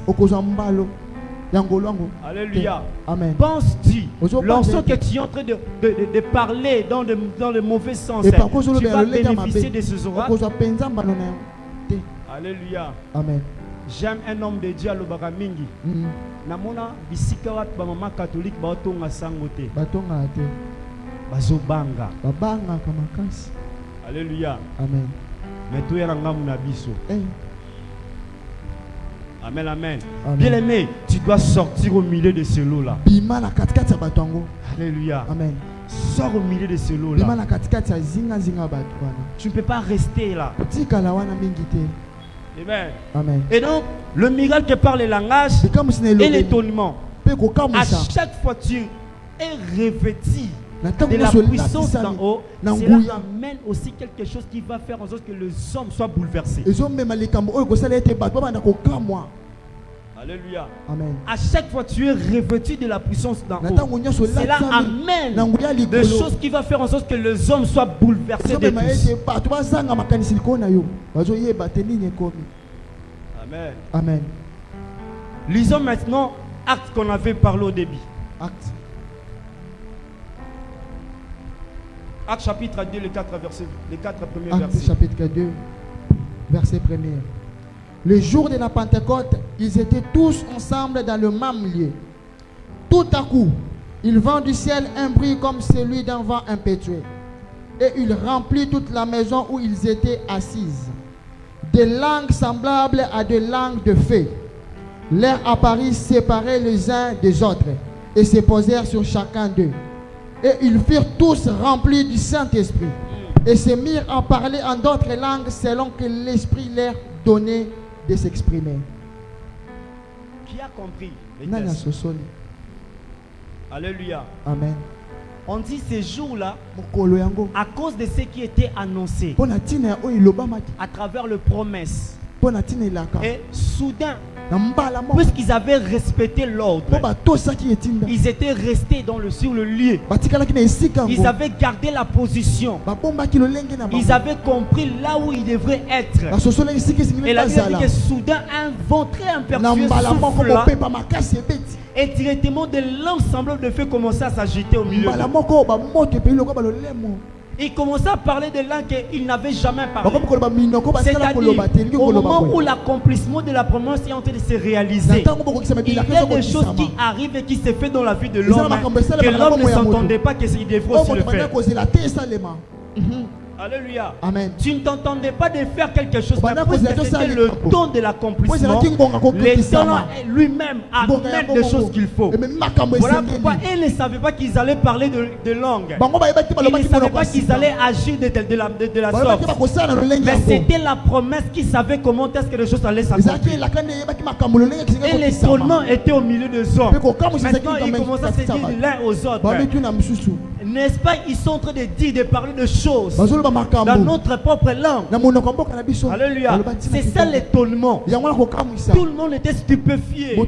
Alléluia. Amen. Penses-tu l'onction que tu es en train de parler dans le mauvais sens, tu vas bénéficier de ces oracles? Alléluia. Amen. J'aime un homme de Dieu à l'Obaramingi. Namona bisika wat ba mama catholique ba otonga sangote. Batonga te. Bazobanga. Babanga kamakasi. Alléluia. Amen. Mais tu es rangamu na biso. Amen, amen. Bien aimé, tu dois sortir au milieu de ce lot-là. Alléluia. Amen. Sors au milieu de ce lot-là. Tu ne peux pas rester là. Amen. Amen. Et donc, le miracle par le langage et l'étonnement. À chaque fois tu es revêtu de la puissance d'en haut, cela amène aussi quelque chose qui va faire en sorte que les hommes soient bouleversés. Alléluia. Amen. À chaque fois tu es revêtu de la puissance d'en haut, cela amène des choses qui vont faire en sorte que les hommes soient bouleversés de tous. Amen. Amen. Lisons maintenant Actes qu'on avait parlé au début. Actes. Actes chapitre 2, les 4 premiers Actes versets. chapitre 2, verset 1er. Le jour de la Pentecôte, ils étaient tous ensemble dans le même lieu. Tout à coup, il vint du ciel un bruit comme celui d'un vent impétueux. Et il remplit toute la maison où ils étaient assises. Des langues semblables à des langues de feu leur apparurent séparées les uns des autres et se posèrent sur chacun d'eux. Et ils furent tous remplis du Saint-Esprit et se mirent à parler en d'autres langues selon que l'Esprit leur donnait de s'exprimer. Qui a compris? Alléluia. Amen. On dit ces jours-là, à cause de ce qui était annoncé à travers les promesses. Et soudain, puisqu'ils avaient respecté l'ordre, ils étaient restés sur le lieu. Ils avaient gardé la position. Ils avaient compris là où ils devraient être. Et la Bible dit que soudain, un vent très impétueux souffla et directement de l'ensemble de feu commença à s'agiter au milieu. Il commençait à parler de langues qu'il n'avait jamais parlé. C'est-à-dire, au moment où l'accomplissement de la promesse est en train de se réaliser, il y a des choses qui arrivent et qui se font dans la vie de l'homme, que l'homme ne s'entendait pas qu'il devrait aussi le faire. Alléluia. Amen. Tu ne t'entendais pas de faire quelque chose, mais puisque c'était le temps de l'accomplissement, l'éternel lui-même amène des choses qu'il faut. Voilà pourquoi ils ne savaient pas qu'ils allaient parler de langue. Ils ne savaient pas qu'ils allaient agir de la sorte. Mais c'était la promesse qu'ils savaient comment est-ce que les choses allaient s'accomplir. Et l'étonnement était au milieu des hommes. Maintenant, ils commencent à se dire l'un aux autres. N'est-ce pas, ils sont en train de parler de choses dans notre propre langue. Alléluia. C'est ça l'étonnement. Tout le monde était stupéfié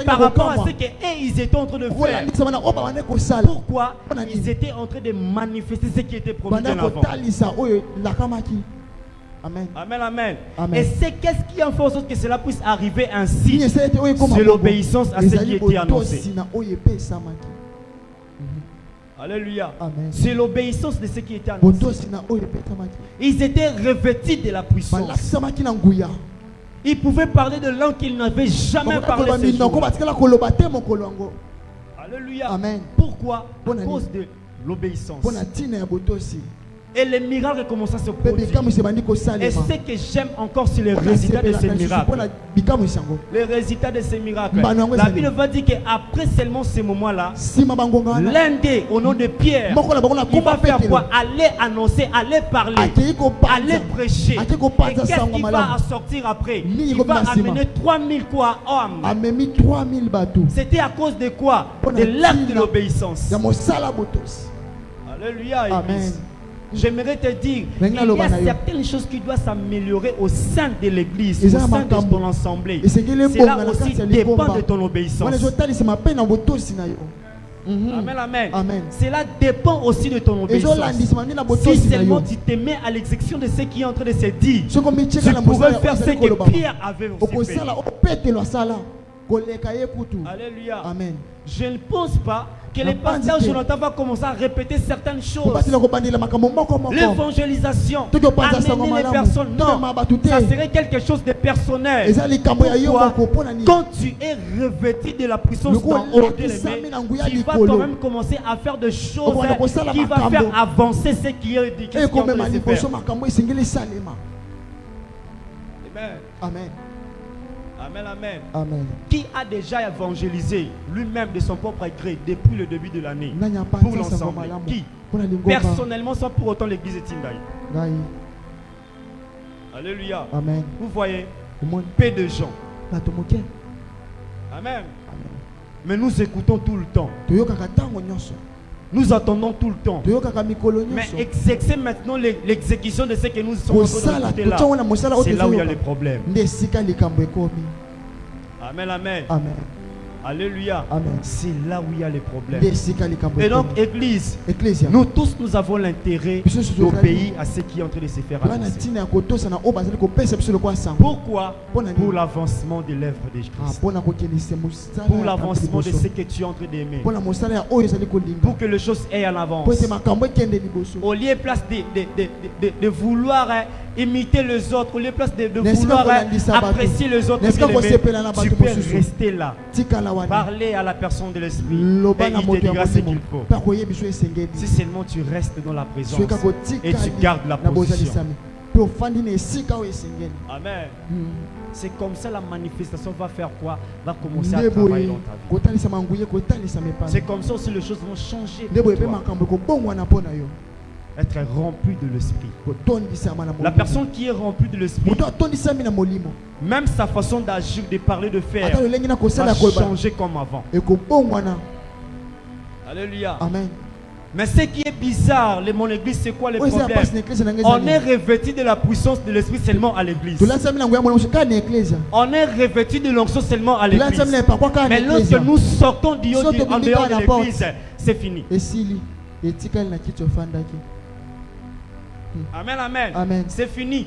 par rapport à ce qu'ils étaient en train de faire. Pourquoi? Ils étaient en train de manifester ce qui était promis en avant. Amen. Amen, amen. Amen. Et c'est qu'est-ce qui en fait en sorte que cela puisse arriver ainsi? Ni ese ete oyo ekoma C'est bongo. l'obéissance à ce Ezali qui était annoncé. botosi na oyo epesamaki. Alléluia. Amen. C'est l'obéissance de ce qui était annoncé. Botosi na oyo epesamaki. Ils étaient revêtus de la puissance. Balakisamaki na nguya. Ils pouvaient parler de langue qu'ils n'avaient jamais parlé ce Minoko jour. batikala koloba te mokolo yango. Alléluia. Amen. Pourquoi? À Bonne cause année. de l'obéissance. Pona tina ya botosi. Et les miracles commencent à se Pe produire. bikamu sebandi Et kosalema. ce que j'aime encore, c'est les résultats de ces miracles. Pona bikamu sango. Les résultats de ces miracles. Mbano La yango Bible va dire qu'après seulement ces moments-là, Sima bangonga wana. l'un d'eux, au nom de Pierre, Moko la bango na il va komba faire petelo. quoi? Aller annoncer, aller parler, Akei ko aller prêcher. Akei ko Et panza qu'est-ce sango qu'il va malamu. sortir après? Nini Il ko va bina sima. amener 3000 quoi hommes. Amemi 3000 bateaux. C'était à cause de quoi? Pona De l'acte de tina l'obéissance. Ya mosala botosi. Alléluia, Amen. Église. J'aimerais te dire, il y a certaines choses qui doivent s'améliorer au sein de l'église, au sein de ton assemblée. Cela aussi dépend de ton obéissance. Amen, amen. Amen. Cela dépend aussi de ton obéissance. Si seulement tu te mets à l'exécution de ce qui est en train de se dire, tu pourrais faire ce que Pierre avait aussi fait. Alléluia. Amen. Je ne pense pas que le pasteur Jonathan va commencer à répéter certaines choses. L'évangélisation, amener les personnes, non, ça serait quelque chose de personnel. Pourquoi? Quand tu es revêtu de la puissance d'en haut, tu vas quand même commencer à faire des choses qui vont faire avancer ce qui est dit. Amen. Amen, amen. Amen. Qui a déjà évangélisé lui-même de son propre gré depuis le début de l'année pour l'ensemble? Qui? Personnellement, sans pour autant l'église de Tindai. Alléluia. Amen. Vous voyez, peu de gens. Amen. Mais nous écoutons tout le temps. Nous attendons tout le temps. Mais exercer maintenant l'exécution de ce que nous sommes en train d'écouter là, c'est là où il y a les problèmes. Amen, amen. Amen. Alléluia. Amen. C'est là où il y a les problèmes. Et donc, Église, nous tous, nous avons l'intérêt d'obéir à ce qui est en train de se faire annoncer. Pourquoi? Pour l'avancement de l'œuvre de Christ. Pour l'avancement de ce que tu es en train d'aimer. Pour que les choses aient en avance. Au lieu place de vouloir imiter les autres, au lieu place de vouloir apprécier les autres, tu peux rester là. Parler à la personne de l'esprit et il te dira ce qu'il faut. Si seulement tu restes dans la présence et tu gardes la position. Amen. C'est comme ça la manifestation va faire quoi? Va commencer à travailler dans ta vie. C'est comme ça aussi les choses vont changer pour toi. Être rempli de l'esprit. La personne qui est remplie de l'esprit, même sa façon d'agir, de parler, de faire, va changer comme avant. Alléluia. Amen. Mais ce qui est bizarre, mon église, c'est quoi le problème? On est revêtu de la puissance de l'esprit seulement à l'église. On est revêtu de l'onction seulement à l'église. Mais lorsque nous sortons en dehors de l'église, c'est fini. Amen, amen. Amen. C'est fini.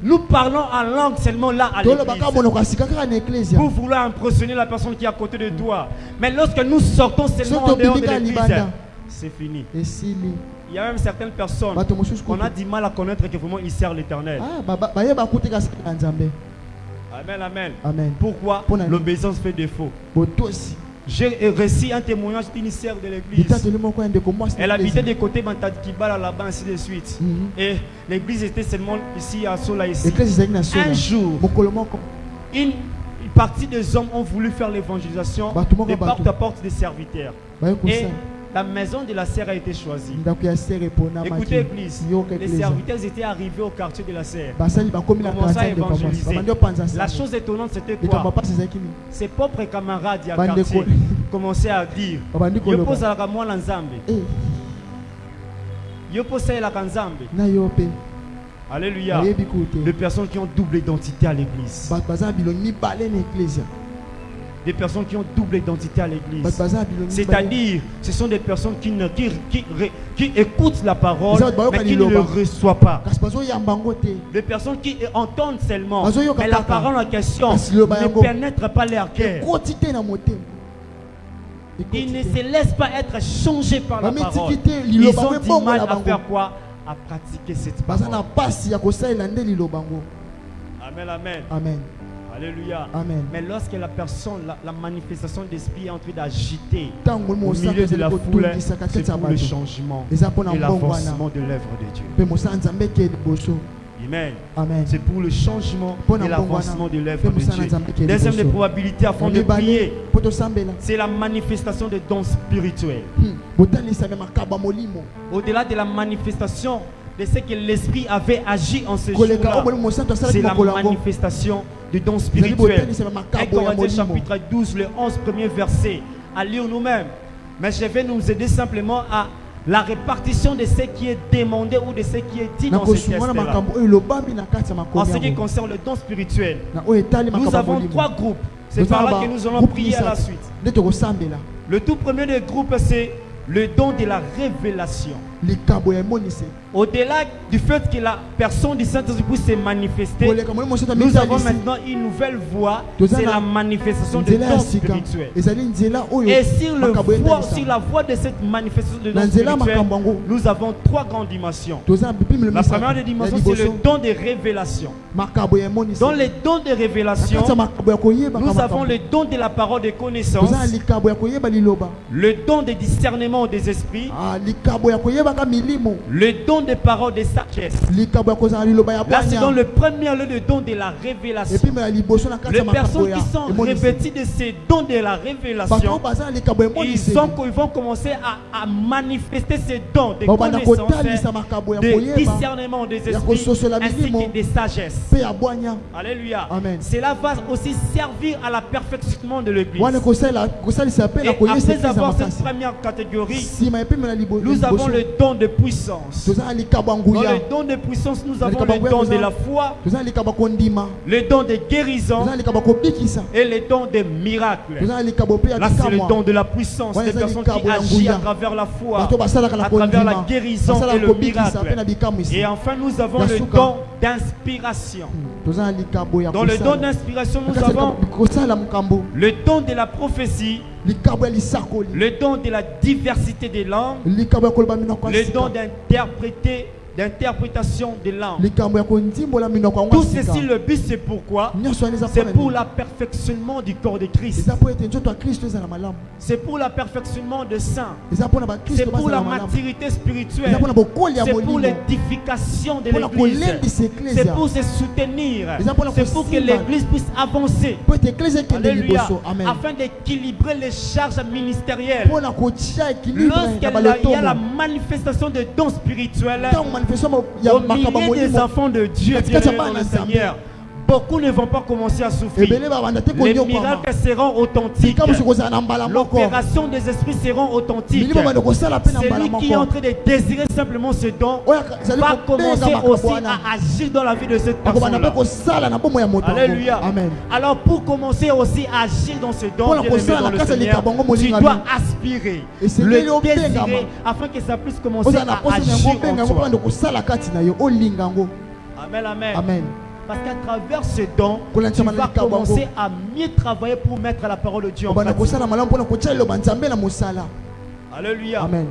Nous parlons en langue seulement là à l'église pour vouloir impressionner la personne qui est à côté de toi. Mais lorsque nous sortons seulement en dehors de l'église, c'est fini. Il y a même certaines personnes qu'on a du mal à connaître que vraiment ils servent l'Éternel. Amen, amen. Amen. Pourquoi? L'obéissance fait défaut. J'ai reçu un témoignage d'une sœur de l'église. Elle habitait des côtés Bantadikibala là-bas, ainsi de suite. Et l'église était seulement ici à Sola ici. Un jour, une partie des hommes ont voulu faire l'évangélisation de porte à porte des serviteurs. Et la maison de la sœur a été choisie. Écoutez, église, les serviteurs étaient arrivés au quartier de la sœur. Commençaient à évangéliser. La chose étonnante, c'était quoi? Ses propres camarades du quartier commençaient à dire Yo pose la moi l'ensemble. Yo pose la kanzambe. Alléluia. Les personnes qui ont double identité à l'église. des personnes qui ont double identité à l'église. bato baza na bilongi mibale. C'est-à-dire, ce sont des personnes qui écoutent la parole, Baza bayoka mais qui ne le liloba. reçoivent pas. kasi bazoyamba yango te. Des personnes qui entendent seulement, Bazoyoka mais la kaka. parole en question Kasi liloba ne yango. pénètre pas leur cœur. ekoti te na motema. Ils ne se laissent pas être changés par la Bamitiki parole. te, Ils liloba ont ngo du ebongo mal na à bango. faire quoi? À pratiquer cette baza na parole. pasi ya kosalela nde liloba ngo. Amen, amen. Amen. Alléluia. Amen. Mais lorsque la personne, la manifestation d'esprit est en train d'agiter ntango au molimo milieu de la foule, kotungisa c'est kati ya pour le bato changement eza mpona et mbongo wana l'avancement de l'œuvre de Dieu. mpe mosala nzambe eke liboso. Amen. Amen. C'est pour le changement Mpona et mbongo l'avancement wana de l'œuvre mpe de mosala Dieu. nzambe eke Deuxième des liboso. probabilités afin de mibale prier, mpo tosambela c'est la manifestation des dons spirituels. botanisame makambo ya molimo Au-delà de la manifestation de ce que l'Esprit avait agi en ce koleka oyo jour-là, molimo mosantu c'est asalaki la mokolo yango. manifestation du don ezali spirituel. botanisame 1 makambo ya Corinthiens molimo. chapitre 12, le 11 premier verset, à lire nous-mêmes. Mais je vais nous aider simplement à la répartition de ce qui est demandé ou de ce qui est dit dans ce nakosungana texte-là. makambo oyo elobambi na kati ya En makomi ce qui yango. concerne le don spirituel, na oyo etali nous makambo ya avons molimo. trois groupes. C'est Toza par na là ba que nous allons groupe prier à la misato. suite. nde tokosambela Le tout premier des groupes, c'est le don de la révélation. likambo ya emonise. Au-delà du fait que la personne du Saint-Esprit puisse se manifester, koleka molimo mosantu nous avons amitalisi maintenant une nouvelle voie, Toza c'est na la manifestation de nzela ya dons sika spirituels. ezali nzela oyo Et sur, makambo etalisama. sur la voie de cette manifestation de Na dons nzela spirituels, makambo yango nous avons trois grandes dimensions. toza na bipimelo La misato première des ya dimensions, c'est le liboso don de révélation. makambo ya emonise. Dans les dons de na révélation, kati ya makambo ya koyeba nous avons makambo. le don de la parole de connaissance, toza na likambo ya koyeba liloba. le don de discernement des esprits, likambo ya koyebaka milimo. le don de parole de sagesse. likambo ya kozala liloba ya Là, c'est dans bwanya. le premier lieu le don de la révélation. epime ya liboso na kati Les ya makambo personnes ya qui sont emonise. revêties de ces dons de la bato révélation, baza na likambo ya emonise. ils vont commencer à manifester ces dons de babanda connaissance, kotalisa makambo ya de koyeba discernement des esprits, kososola ainsi milimo. que des sagesses. mpe ya bwanya. Alléluia. Amen. Cela va aussi servir à la perfectionnement de l'église. wana kosalisa mpe Et na koyesa après eglize ya avoir cette makasi. première catégorie, nsima ya epime na nous avons le don de puissance. toza na likambo ya Dans nguya. le don de puissance, nous Dans avons le le don de Kabakuya, la foi, toza na likambo ya kondima. le don de guérison toza na likambo ya kobikisa. et le don des miracles. toza na likambo mpe ya Là, c'est le don likamwa. de la puissance, Ouais, des ça, personnes likambo qui ya agissent nguya. à travers la foi, bato basalaka na à travers la kondima. guérison et basalaka le kobikisa mpe na miracle. bikamwisi. Et enfin, nous avons Ya le suka. don d'inspiration. toza na likambo ya Dans le don kosala. d'inspiration, Na nous kati ya avons likambo- kosala makambo. le don de la prophétie, likambo ya lisakoli. le don de la diversité des langues, likambo ya koloba minoko ya le sika. don d'interprétation des langues. likambo ya kondimbola minoko yango Tout ya sika. ceci, le but, c'est pourquoi? nyonso wana eza C'est mpona pour nini? le perfectionnement du corps de Christ. eza mpo ete nzoto ya kristo ezala malamu. C'est pour le perfectionnement de saints. eza mpona C'est bakristo pour la bazala malamu. maturité eza spirituelle. mpona bokoli ya C'est pour molimo. l'édification de mpona l'église. kolendisa C'est eklesia. pour se soutenir. Eza mpona C'est pour que kosimba. l'église puisse avancer. mpo ete eklesia ekende Alléluia. liboso. amen. Afin d'équilibrer les charges ministérielles. mpona kotia ekilibre na Lorsqu'il y a la balotomo. manifestation de dons spirituels ntango manifestation ya au makambo ya milieu des molimo enfants de Dieu, Katikati ya bien-aimés bana dans le Nzambe. Seigneur, beaucoup ne vont pas commencer à souffrir. ebele babanda te Les konyokwama. miracles seront authentiques. likambo kozala na mbala moko. L'opération des esprits seront authentiques. milimo banda kosala mpe na mbala Celui qui est en moko. train de désirer simplement ce don oyo azali va kobenga commencer makambo aussi wana. à agir dans la vie de cette akobanda mpe personne-là. kosala na bomoi ya moto yango. Alléluia. amen. Alors pour commencer aussi à agir dans ce don, Pour la bien-aimé console, dans la le casa Seigneur, lika bango tu molinga dois mi. aspirer, Et c'est le lui, le désirer, bengama. afin que ça puisse commencer ozala na à poso na agir yango benga en yango toi. mpona kosala kati na yo olinga yango. Amen, amen. amen. Parce qu'à travers ce don, Kola tu ntsama vas lika bango. commencer à mieux travailler pour mettre la parole de Dieu en obanda pratique. kosala malamu mpona kotia liloba nzambe na mosala. Alléluia. amen.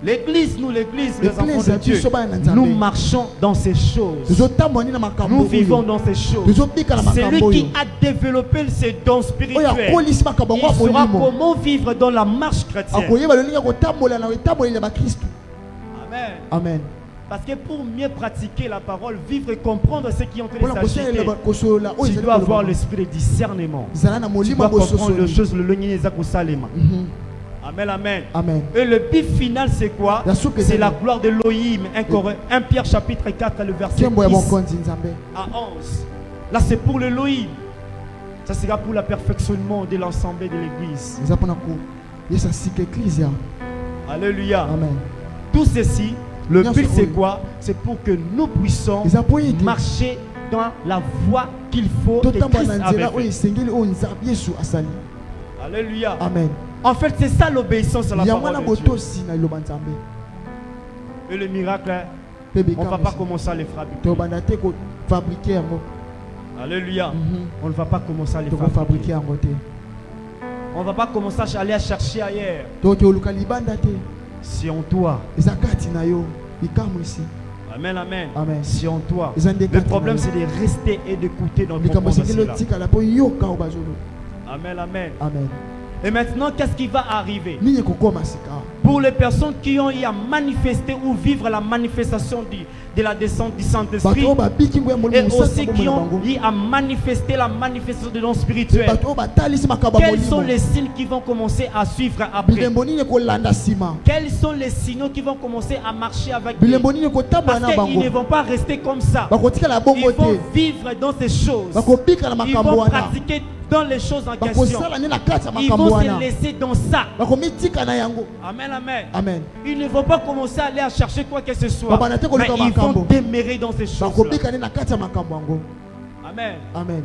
L'église, nous, l'église, les L'église, enfants de ya Dieu, biso bana na Nzambe. nous marchons dans ces choses. tozotambola nini na makambo Nous vivons oyo. dans ces choses. tozobika na Celui makambo qui oyo. a développé ces dons oyo spirituels, akolisi makambo yango il ya saura bolimo. comment vivre dans la marche chrétienne. akoyeba lolingi ya kotambola na etamboleli ya bakristu. Amen. amen. Parce que pour mieux pratiquer la parole, vivre et comprendre ce qui est en train mpona de s'agiter, kosalela kosolola oyo tu ezali dois avoir koloba. l'esprit de discernement. zala na Tu molimo dois ya comprendre les bososoli. choses, le logné eza kosalema. Amen, amen. amen. Et le but final, c'est quoi? La soupe C'est est la allée. gloire de l'Oïm. 1 Pierre chapitre 4, le verset nkembo ya 10 mokonzi nzambe. à 11. Là, c'est pour le Loïm. Ça sera pour le perfectionnement de l'ensemble de l'église. eza mpona koyesa sika eklizia. Alléluia. amen. Tout ceci, le Bien but sûr, c'est oui. quoi? C'est pour que nous puissions eza mpo ete marcher dans la voie qu'il faut que totambola Christ na avait nzela oyo fait. esengeli oyo nzambe yesu asali. Alléluia. Amen. En fait, c'est ça l'obéissance à la parole Yamana de Dieu. botosi na iloba nzambe. Et le miracle, Pe on ne va pas bika. commencer à les fabriquer. To banda te ko fabriquer yango. Alléluia. Mhm. On ne va pas commencer à les To ko fabriquer fabriquer. yango te. On ne va pas commencer à aller à chercher ailleurs. To ke oluka libanda te. C'est en toi. Ezakati na yo. Bikamu ici. Amen, amen. Amen. C'est en toi. Ezande Le kati problème, na yo. c'est de rester et d'écouter dans ton Likambo monde. sengeli otikala po yoka obazolo. Amen, amen. Amen. Et maintenant, qu'est-ce qui va arriver? Nini kokoma sika. Pour les personnes qui ont eu à manifester ou vivre la manifestation de la descente du Saint-Esprit, Bato babiki ngwe et molimo aussi qui ont eu à manifester la manifestation de l'homme spirituel, bato batalisi makaba quels sont molimo. les signes qui vont commencer à suivre après? Bilembo nini kolanda sima. Quels sont les signaux qui vont commencer à marcher avec Bilembo lui? nini kotamba na Parce qu'ils ne bango. vont pas rester comme ça. Bakotikala Ils bongo vont te. vivre dans ces choses. Bakobika na Ils makambo vont wana. pratiquer dans les choses en question. Bakosala ni na kati ya Ils makambo vont se wana. laisser dans ça. Bakomitika na yango. Amen, amen. Amen. Ils ne vont pas commencer à aller à chercher quoi que ce soit. Baba, nate Mais koluka ils vont makambo. demeurer dans ces choses. Bakobika ni na kati ya makambo yango. Amen. Amen.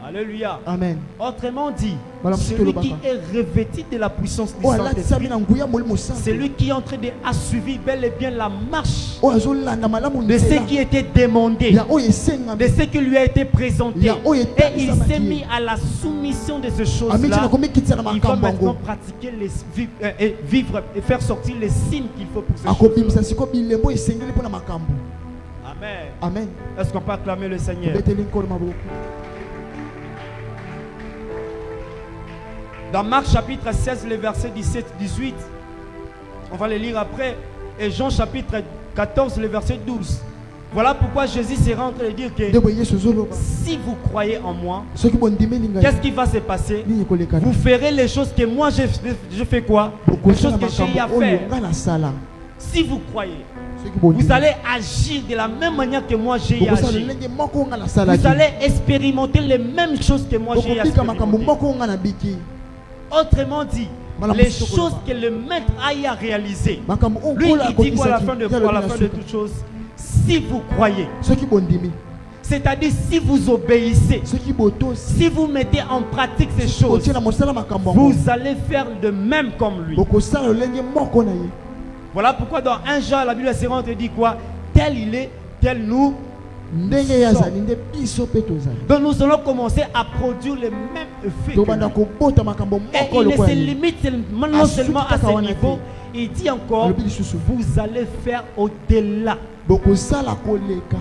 Alléluia. Amen. Autrement dit, Madame celui Sitolo qui Baka. est revêtu de la puissance du Oh alati sabi Saint-Esprit, na nguya molimo santo. c'est lui qui est en train de assuivre bel et bien la marche Oh azolanda malamu de ce nzela. qui était demandé, Ya oyo esenga. de ce qui lui a été présenté. Ya oyo Et il etalisama s'est ki. mis à la soumission de ces Amiti na choses-là. komikitisa na Il va makambo maintenant yango. pratiquer et vivre et faire sortir les signes qu'il faut pour ces choses. Akobimisa siko bilembo esengeli mpona makambo. Amen. Amen. Est-ce qu'on peut acclamer le Seigneur? Beteli nkolo maboko. Dans Marc chapitre 16, les versets 17-18, on va les lire après. Et Jean chapitre 14, le verset 12. Voilà pourquoi Jésus s'est en train de dire que Ndebo Yesu zoloba. si vous croyez en moi, Soki bondimeli ngai. qu'est-ce qui va se passer? Nini kolekana. Vous ferez les choses que moi je fais quoi? Les choses que j'ai eu à makambo oyo faire. nga nasala. Si vous croyez, Soki bondimeli. vous allez agir de la même manière que moi j'ai eu à Bokosala agir. lenge moko nga nasala. Vous allez expérimenter les mêmes choses que moi j'ai eu à Bokobika makambo expérimenter. moko nga nabiki. Autrement dit, Madame les Sitoko choses Loba. que le maître a eu à réaliser. Makambo oyo Lui, kola il dit quoi à la akokisaki. fin de, Ya à la lobi fin na de suka. toute chose? Si vous croyez, Soki bondimi. c'est-à-dire si vous obéissez, Soki botosi. si vous mettez en pratique ces choses, Kotia na mosala makambo yango. vous allez faire de même comme lui. Bokosala lenge moko na ye. Voilà pourquoi dans 1 Jean, la Bible se dit quoi? Tel il est, tel nous. Ndenge yazali nde biso pe tozali. Donc nous allons commencer à produire les mêmes effets. que Tobanda lui. kobota makambo Et moko il ne lokola se ye. limite non seulement à ce niveau, il dit encore, Alobi lisusu. vous allez faire au-delà. Bokosala koleka.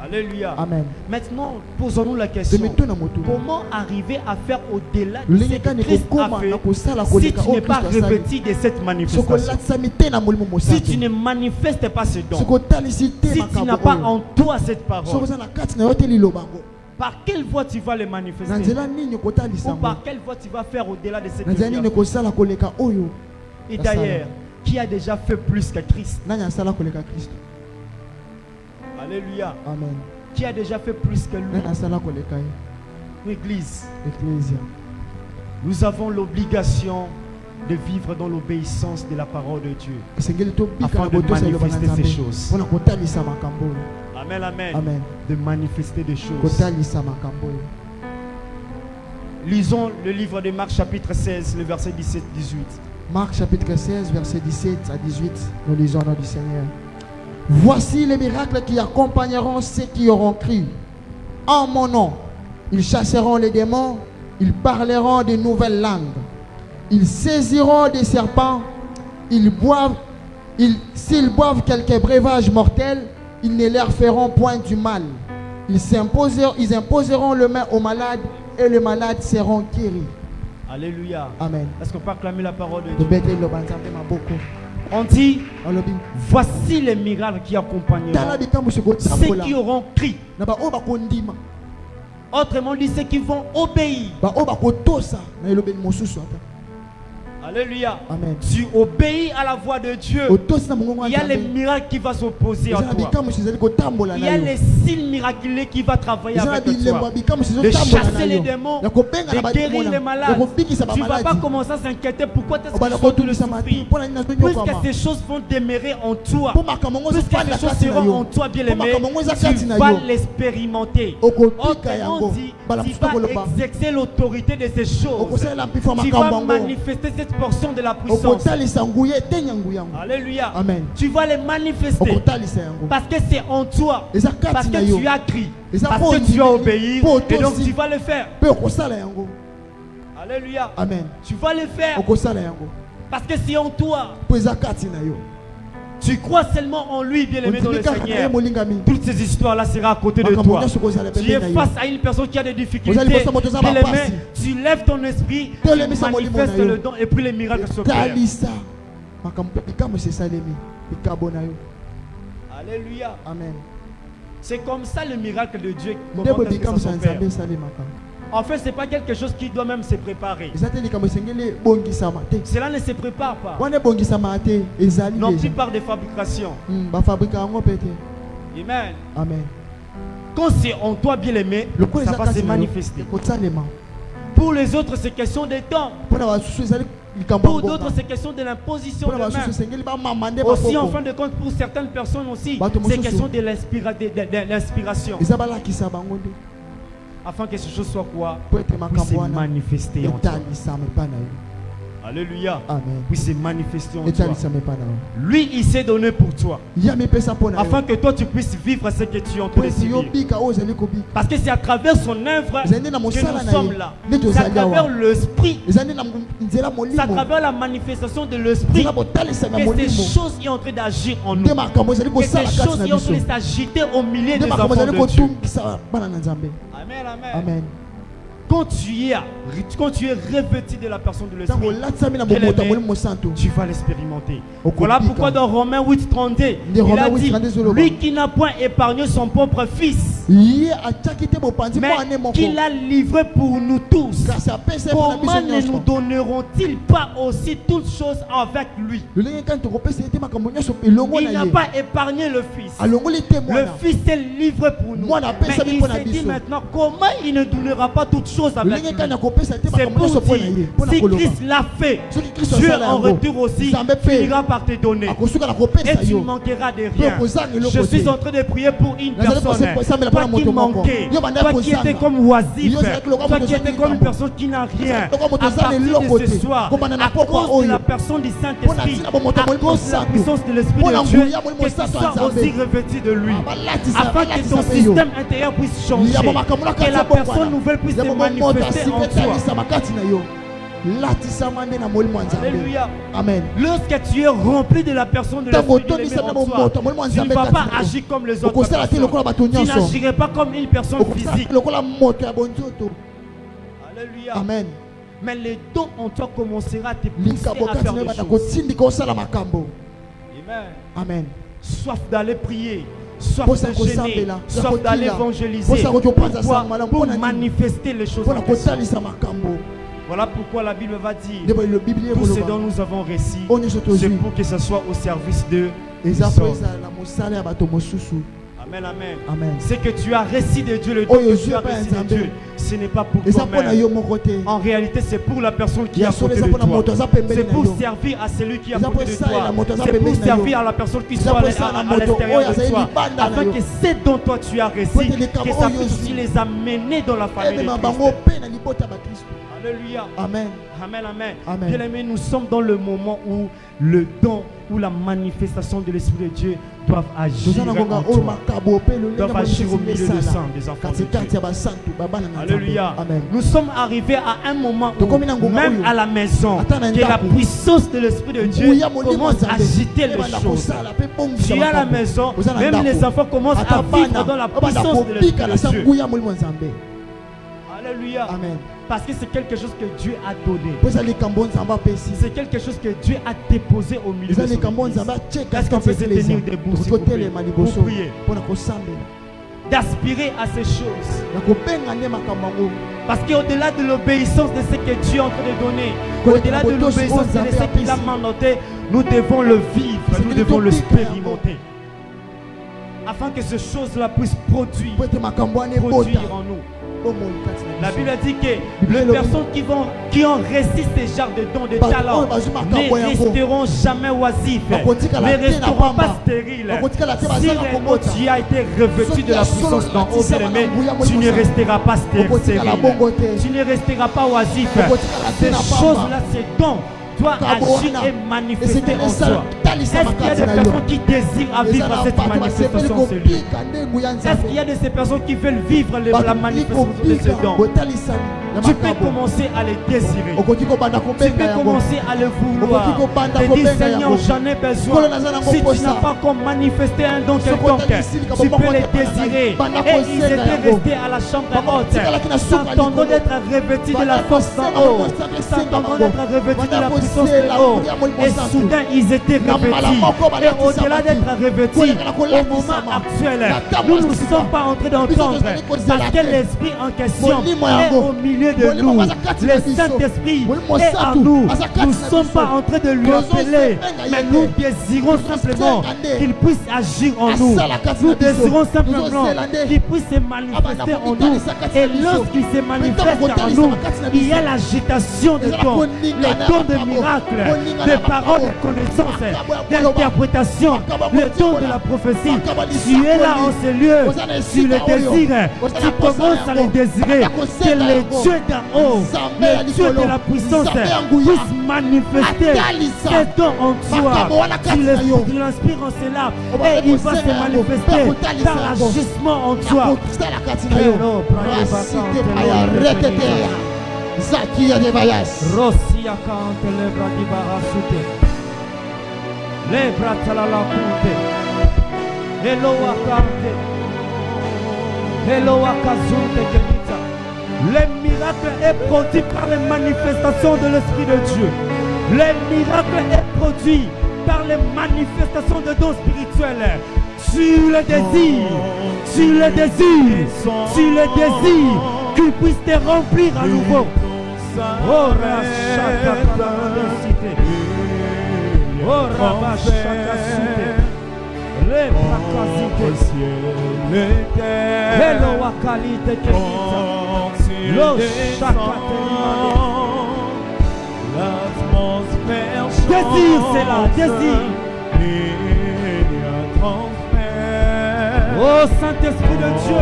Alléluia. Amen. Maintenant, posons-nous la question. Demeto na moto. Comment arriver à faire au-delà de ce Lolenge que kani Christ a kokoma fait na kosala si koleka tu n'es o pas Christ asali. revêtu de cette manifestation? Sokolatisami te na molimo Si mosantu. tu ne manifestes pas ce don, Sokotalisi te si tu makambo n'as pas oyo. en toi cette parole, Sokoza na kati na yo te liloba ngo. par quelle voie tu vas les Na manifester? nzela nini kotalisa Ou ngo. par quelle voie tu vas faire au-delà de cette Na nzela nini vie? kosala koleka oyo. Et d'ailleurs, qui a déjà fait plus que Christ? Nani asala koleka Kristo. Alléluia. Amen. Qui a déjà fait plus que lui? Nani asala koleka ye. L'église. Ecclesia. Nous avons l'obligation de vivre dans l'obéissance de la parole de Dieu. Esengeli tobika Afin na de botosa liloba na manifester ces Nzambe. choses. Mpona kotalisa makambo oyo. Amen, amen. Amen. De manifester des choses. Kotalisa makambo oyo. Lisons le livre de Marc chapitre 16, le verset 17-18. Marc chapitre 16, verset 17 à 18. Nous lisons au nom du Seigneur. Voici les miracles qui accompagneront ceux qui auront cru. En mon nom, ils chasseront les démons, ils parleront de nouvelles langues. Ils saisiront des serpents, s'ils boivent quelques breuvages mortels, ils ne leur feront point du mal. Ils imposeront les mains aux malades et les malades seront guéris. Alléluia. Amen. Est-ce qu'on peut acclamer la parole de Dieu? On On dit, voici les miracles qui accompagneront ceux qui auront cru. Autrement dit, ceux qui vont obéir. Alléluia. Amen. Tu obéis à la voix de Dieu. Il y a les miracles qui vont s'opposer à toi. Il y a les signes miraculeux qui vont travailler avec toi. De chasser les démons, de guérir les malades. Tu ne vas pas commencer à s'inquiéter pourquoi tu es sur tout le souffrir. Puisque ces choses vont demeurer en toi. Puisque ces choses seront en toi, bien aimé, tu vas l'expérimenter. Autrement dit, tu vas exercer l'autorité de ces choses. Tu vas manifester cette portion de la puissance. Alléluia. Amen. Tu vas les manifester parce que c'est en toi, parce que tu as crié, parce que tu as obéi, et donc tu vas le faire. Alléluia. Amen. Tu vas le faire parce que c'est en toi. Tu crois seulement en lui, bien aimé dans le Seigneur. Toutes ces histoires-là seront à côté de toi. Tu es face à une personne qui a des difficultés. Bien aimé, tu lèves ton esprit, tu manifestes le don et puis les miracles s'opèrent. Alléluia. Amen. C'est comme ça le miracle de Dieu. Comment ça s'opère. En fait, ce n'est pas quelque chose qui doit même se préparer. Cela ne se prépare pas. Non plus par des fabrications. Amen. Amen. Quand c'est en toi, bien aimé, ça va se manifester. Pour les autres, c'est question de temps. Pour d'autres, c'est question de l'imposition de main. Aussi, en fin de compte, pour certaines personnes aussi, c'est question de l'inspiration. Afin que ces choses soient quoi? Puisse se manifester en toi. Alléluia. Amen. Puisse se manifester en toi. Lui, il s'est donné pour toi. Afin que toi, tu puisses vivre ce que tu es en train de vivre. Parce que c'est à travers son œuvre que nous sommes là. C'est à travers l'esprit. C'est à travers la manifestation de l'esprit que ces choses sont en train d'agir en nous. Que ces choses sont en train de s'agiter au milieu des enfants de Dieu. Amen, amen. Amen. Quand tu es revêtu de la personne de l'esprit, tu vas l'expérimenter. Voilà pourquoi dans Romains 8, 32, il a dit, lui qui n'a point épargné son propre fils, mais qu'il a livré pour nous tous, comment ne nous donneront-ils pas aussi toutes choses avec lui? Il n'a pas épargné le fils. Le fils est livré pour nous. Mais il s'est dit maintenant, comment il ne donnera pas toutes choses avec lui? C'est pour dire, si Christ l'a fait, Dieu en retour aussi finira par te donner. Et tu ne manqueras de rien. Je suis en train de prier pour une personne. Toi qui manquais, toi qui étais comme oisif, toi qui étais comme une personne qui n'a rien. À partir de ce soir, à cause de la personne du Saint-Esprit, à cause de la puissance de l'Esprit de Dieu, que tu sois aussi revêtu de lui. Afin que ton système intérieur puisse changer. Que la personne nouvelle puisse se manifester en toi. Alléluia. Amen. Lorsque tu es rempli de la personne de l'Esprit de l'Esprit en toi, tu ne vas pas agir comme les autres personnes. Tu n'agirais pas comme une personne physique. Alléluia. Amen. Mais les dons en toi commencera à te pousser à faire des choses. Amen. Amen. Soif d'aller prier, soif de gêner, soif d'aller évangéliser. Pourquoi? Pour manifester les choses en toi. Voilà pourquoi la Bible va dire tout ce dont nous avons réussi, c'est pour que ce soit au service de Amen, amen. Amen. C'est que tu as réussi de Dieu, le don que tu as reçu de Dieu. Ce n'est pas pour toi-même. En réalité, c'est pour la personne qui est à côté de toi. C'est pour servir à celui qui est à côté de toi. C'est pour servir à la personne qui soit à l'extérieur de toi. Afin que ce dont toi tu as reçu, que ça puisse aussi les amener dans la famille de Christ. Alléluia. Amen. Amen, amen. Amen. Bien aimé, nous sommes dans le moment où le don, où la manifestation de l'Esprit de Dieu doivent agir en toi. Doivent agir au milieu des saints, des enfants de Dieu. Alléluia. Amen. Nous sommes arrivés à un moment où, même à la maison, que la puissance de l'Esprit de Dieu commence à agiter les choses. Tu es à la maison, même les enfants commencent à vivre dans la puissance de l'Esprit de Dieu. Alléluia. Amen. Parce que c'est quelque chose que Dieu a donné. C'est quelque chose que Dieu a déposé au milieu de son église. Est-ce qu'on peut se tenir debout, s'il vous plaît, pour prier, d'aspirer à ces choses, Parce qu'au-delà de l'obéissance de ce que Dieu est en train de donner, au-delà de l'obéissance de ce qu'il a mandaté, nous devons le vivre, nous devons le expérimenter. Afin que ces choses-là puissent produire en nous. La Bible dit que les personnes qui ont réussi ces genres de dons, de talents, ne resteront jamais oisifs, ne resteront pas stériles. Si réellement tu as été revêtu de la puissance d'en haut, bien-aimé, tu ne resteras pas stérile. Tu ne resteras pas oisif. Ces choses-là, ces dons, doit agir et manifester en toi. Est-ce qu'il y a des personnes qui désirent à vivre cette manifestation de ce lieu? Est-ce qu'il y a de ces personnes qui veulent vivre la manifestation de ce don? Tu peux commencer à les désirer. Tu peux commencer à le vouloir. Et dire, Seigneur, j'en ai besoin. Si tu n'as pas encore manifesté un don quelconque, tu peux les désirer. Et ils étaient restés à la chambre haute, s'attendant d'être revêtus de la force d'en haut, s'attendant d'être revêtus de la puissance d'en haut. Et soudain, ils étaient revêtus. Et au-delà d'être revêtus, au moment actuel, nous ne sommes pas en train d'entendre. Parce que l'esprit en question est au milieu de nous. Le Saint-Esprit est en nous. Nous ne sommes pas en train de lui appeler, mais nous désirons simplement qu'il puisse agir en nous. Nous désirons simplement qu'il puisse se manifester en nous. Et lorsqu'il se manifeste en nous, il y a l'agitation de dons, les dons de miracles, des paroles de connaissance, d'interprétation, le don de la prophétie. Tu es là en ce lieu, tu le désires, tu commences à le désirer. Que les dieux d'en haut, les dieux de la puissance puissent manifester ces dons en toi. Tu l'inspires en cela et il va se manifester par l'agissement en toi. Rossia cante le bras di barasute, le braccia la lacute, e lo acante, e lo acazunte che vita. Le miracle est produit par les manifestations de l'Esprit de Dieu. Le miracle est produit par les manifestations de dons spirituels. Tu le désires, tu le désires, tu le désires, qu'il puisse te remplir à nouveau. Oh, cité. Oh, le Hello, Akalite Kenita. Lo désir, c'est là, désir. Oh Saint-Esprit de Dieu,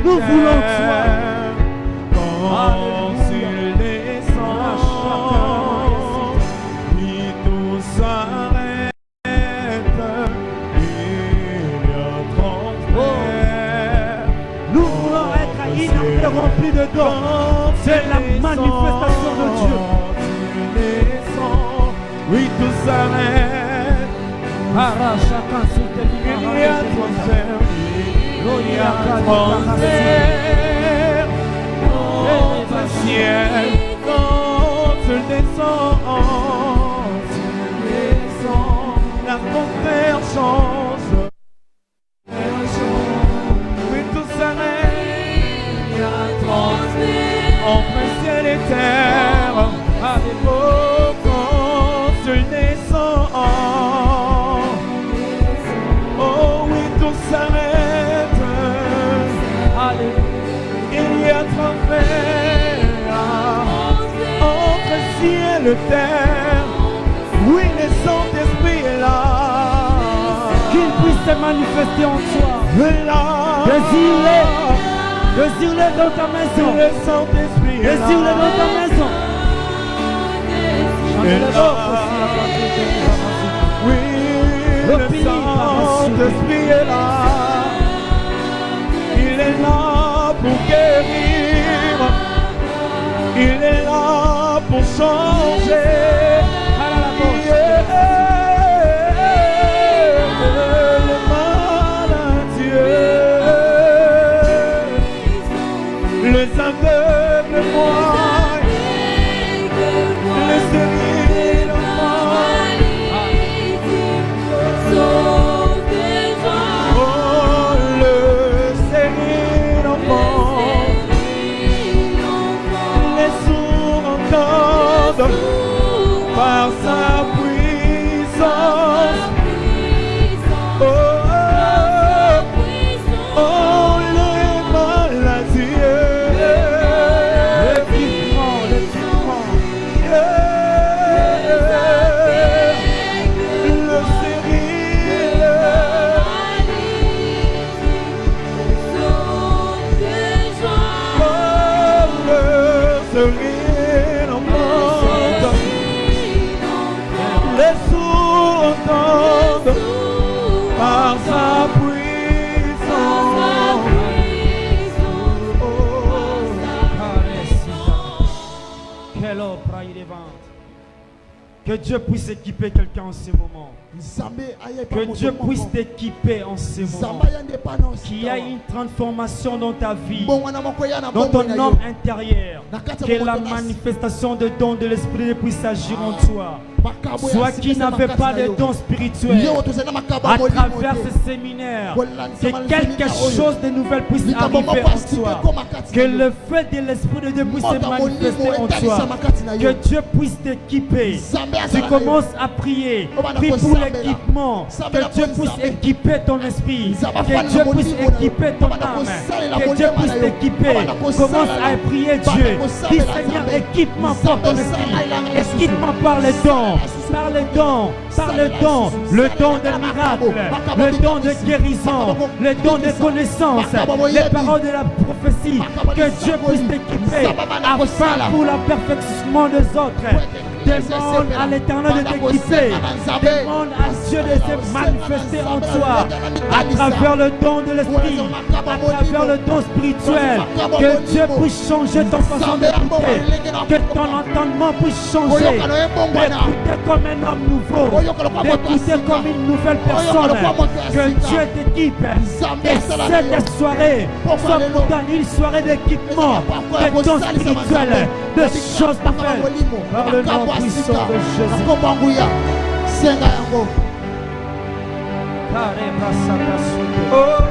nous voulons toi. Rempli de dons, c'est la manifestation de Dieu. Oui, tout s'arrête. Chacun sous tes Il y a transfert. Il y a transfert. Notre ciel, quand il descend, la convergence. Oui, tout s'arrête. Entre ciel et terre, avec vos quand il descend. Oh oui, tout s'arrête. Il y a transfert entre ciel et terre. Oui, le Saint-Esprit est là. Qu'il puisse se manifester en toi. Là. Désire-le. Désire-le dans ta maison. Le Saint-Esprit est là. Désire-le dans ta maison. Oui, le Saint-Esprit est là. Il est là pour guérir. Il est là pour changer. Les aveugles voient, les stériles voient. Oh, le stérile enfant, Que Dieu puisse équiper quelqu'un en ce moment. Nzambe ayepa Que moto Dieu moko. puisse t'équiper en ce moment. Nzambe ayande pa na Qu'il y ait une transformation dans ta vie, mbongwana moko ya na dans bomoi ton na yo. homme intérieur. Na kati ya Que la bomoi na- manifestation de dons de l'Esprit puisse agir en toi. Makambo ya Soit qui sipesa n'avait makasi pas na de yo. dons spirituels, Yo tozali na makabo à ya molimo travers te. ce séminaire, que quelque chose de nouvel puisse Likambo arriver moko en asika toi. ekoma kati Que na yo. le feu de l'Esprit de Dieu puisse se Moto ya manifester molimo en etalisa toi. makati na yo. Que Dieu puisse t'équiper. Nzambe Tu azala na yo. commences à prier. Obana Prie pour kosambela. l'équipement. Sambela Que Dieu pour puisse Nzambe. équiper ton esprit. Nzambe Que afana Dieu na puisse molimo na yo. équiper ton Obana âme. kosalela Que Dieu motema puisse na yo. t'équiper. Obana kosalela. Commence à prier Bana Dieu. kosambela Dis Seigneur, Nzambe. équipe-moi par ton Nzambe esprit. osalela na lisusu. Équipe-moi par les dons. Par les dons. Par le don. Le don de miracle. Le don de guérison. Le don de connaissance. Les paroles de la prophétie. Que Dieu puisse t'équiper afin pour le perfectionnement des autres. Demande à l'Éternel de t'équiper. Demande à Dieu de se manifester en toi à travers le don de l'esprit, à travers le don spirituel. Que Dieu puisse changer ton façon d'écouter. Que ton entendement puisse changer. D'écouter comme un homme nouveau. D'écouter comme une nouvelle personne. Que Dieu t'équipe. Et cette soirée soit pour toi une soirée d'équipement, de dons spirituels, de choses parfaites. Par le nom puissant de Jésus. Nakombanguya senga yango. Oh,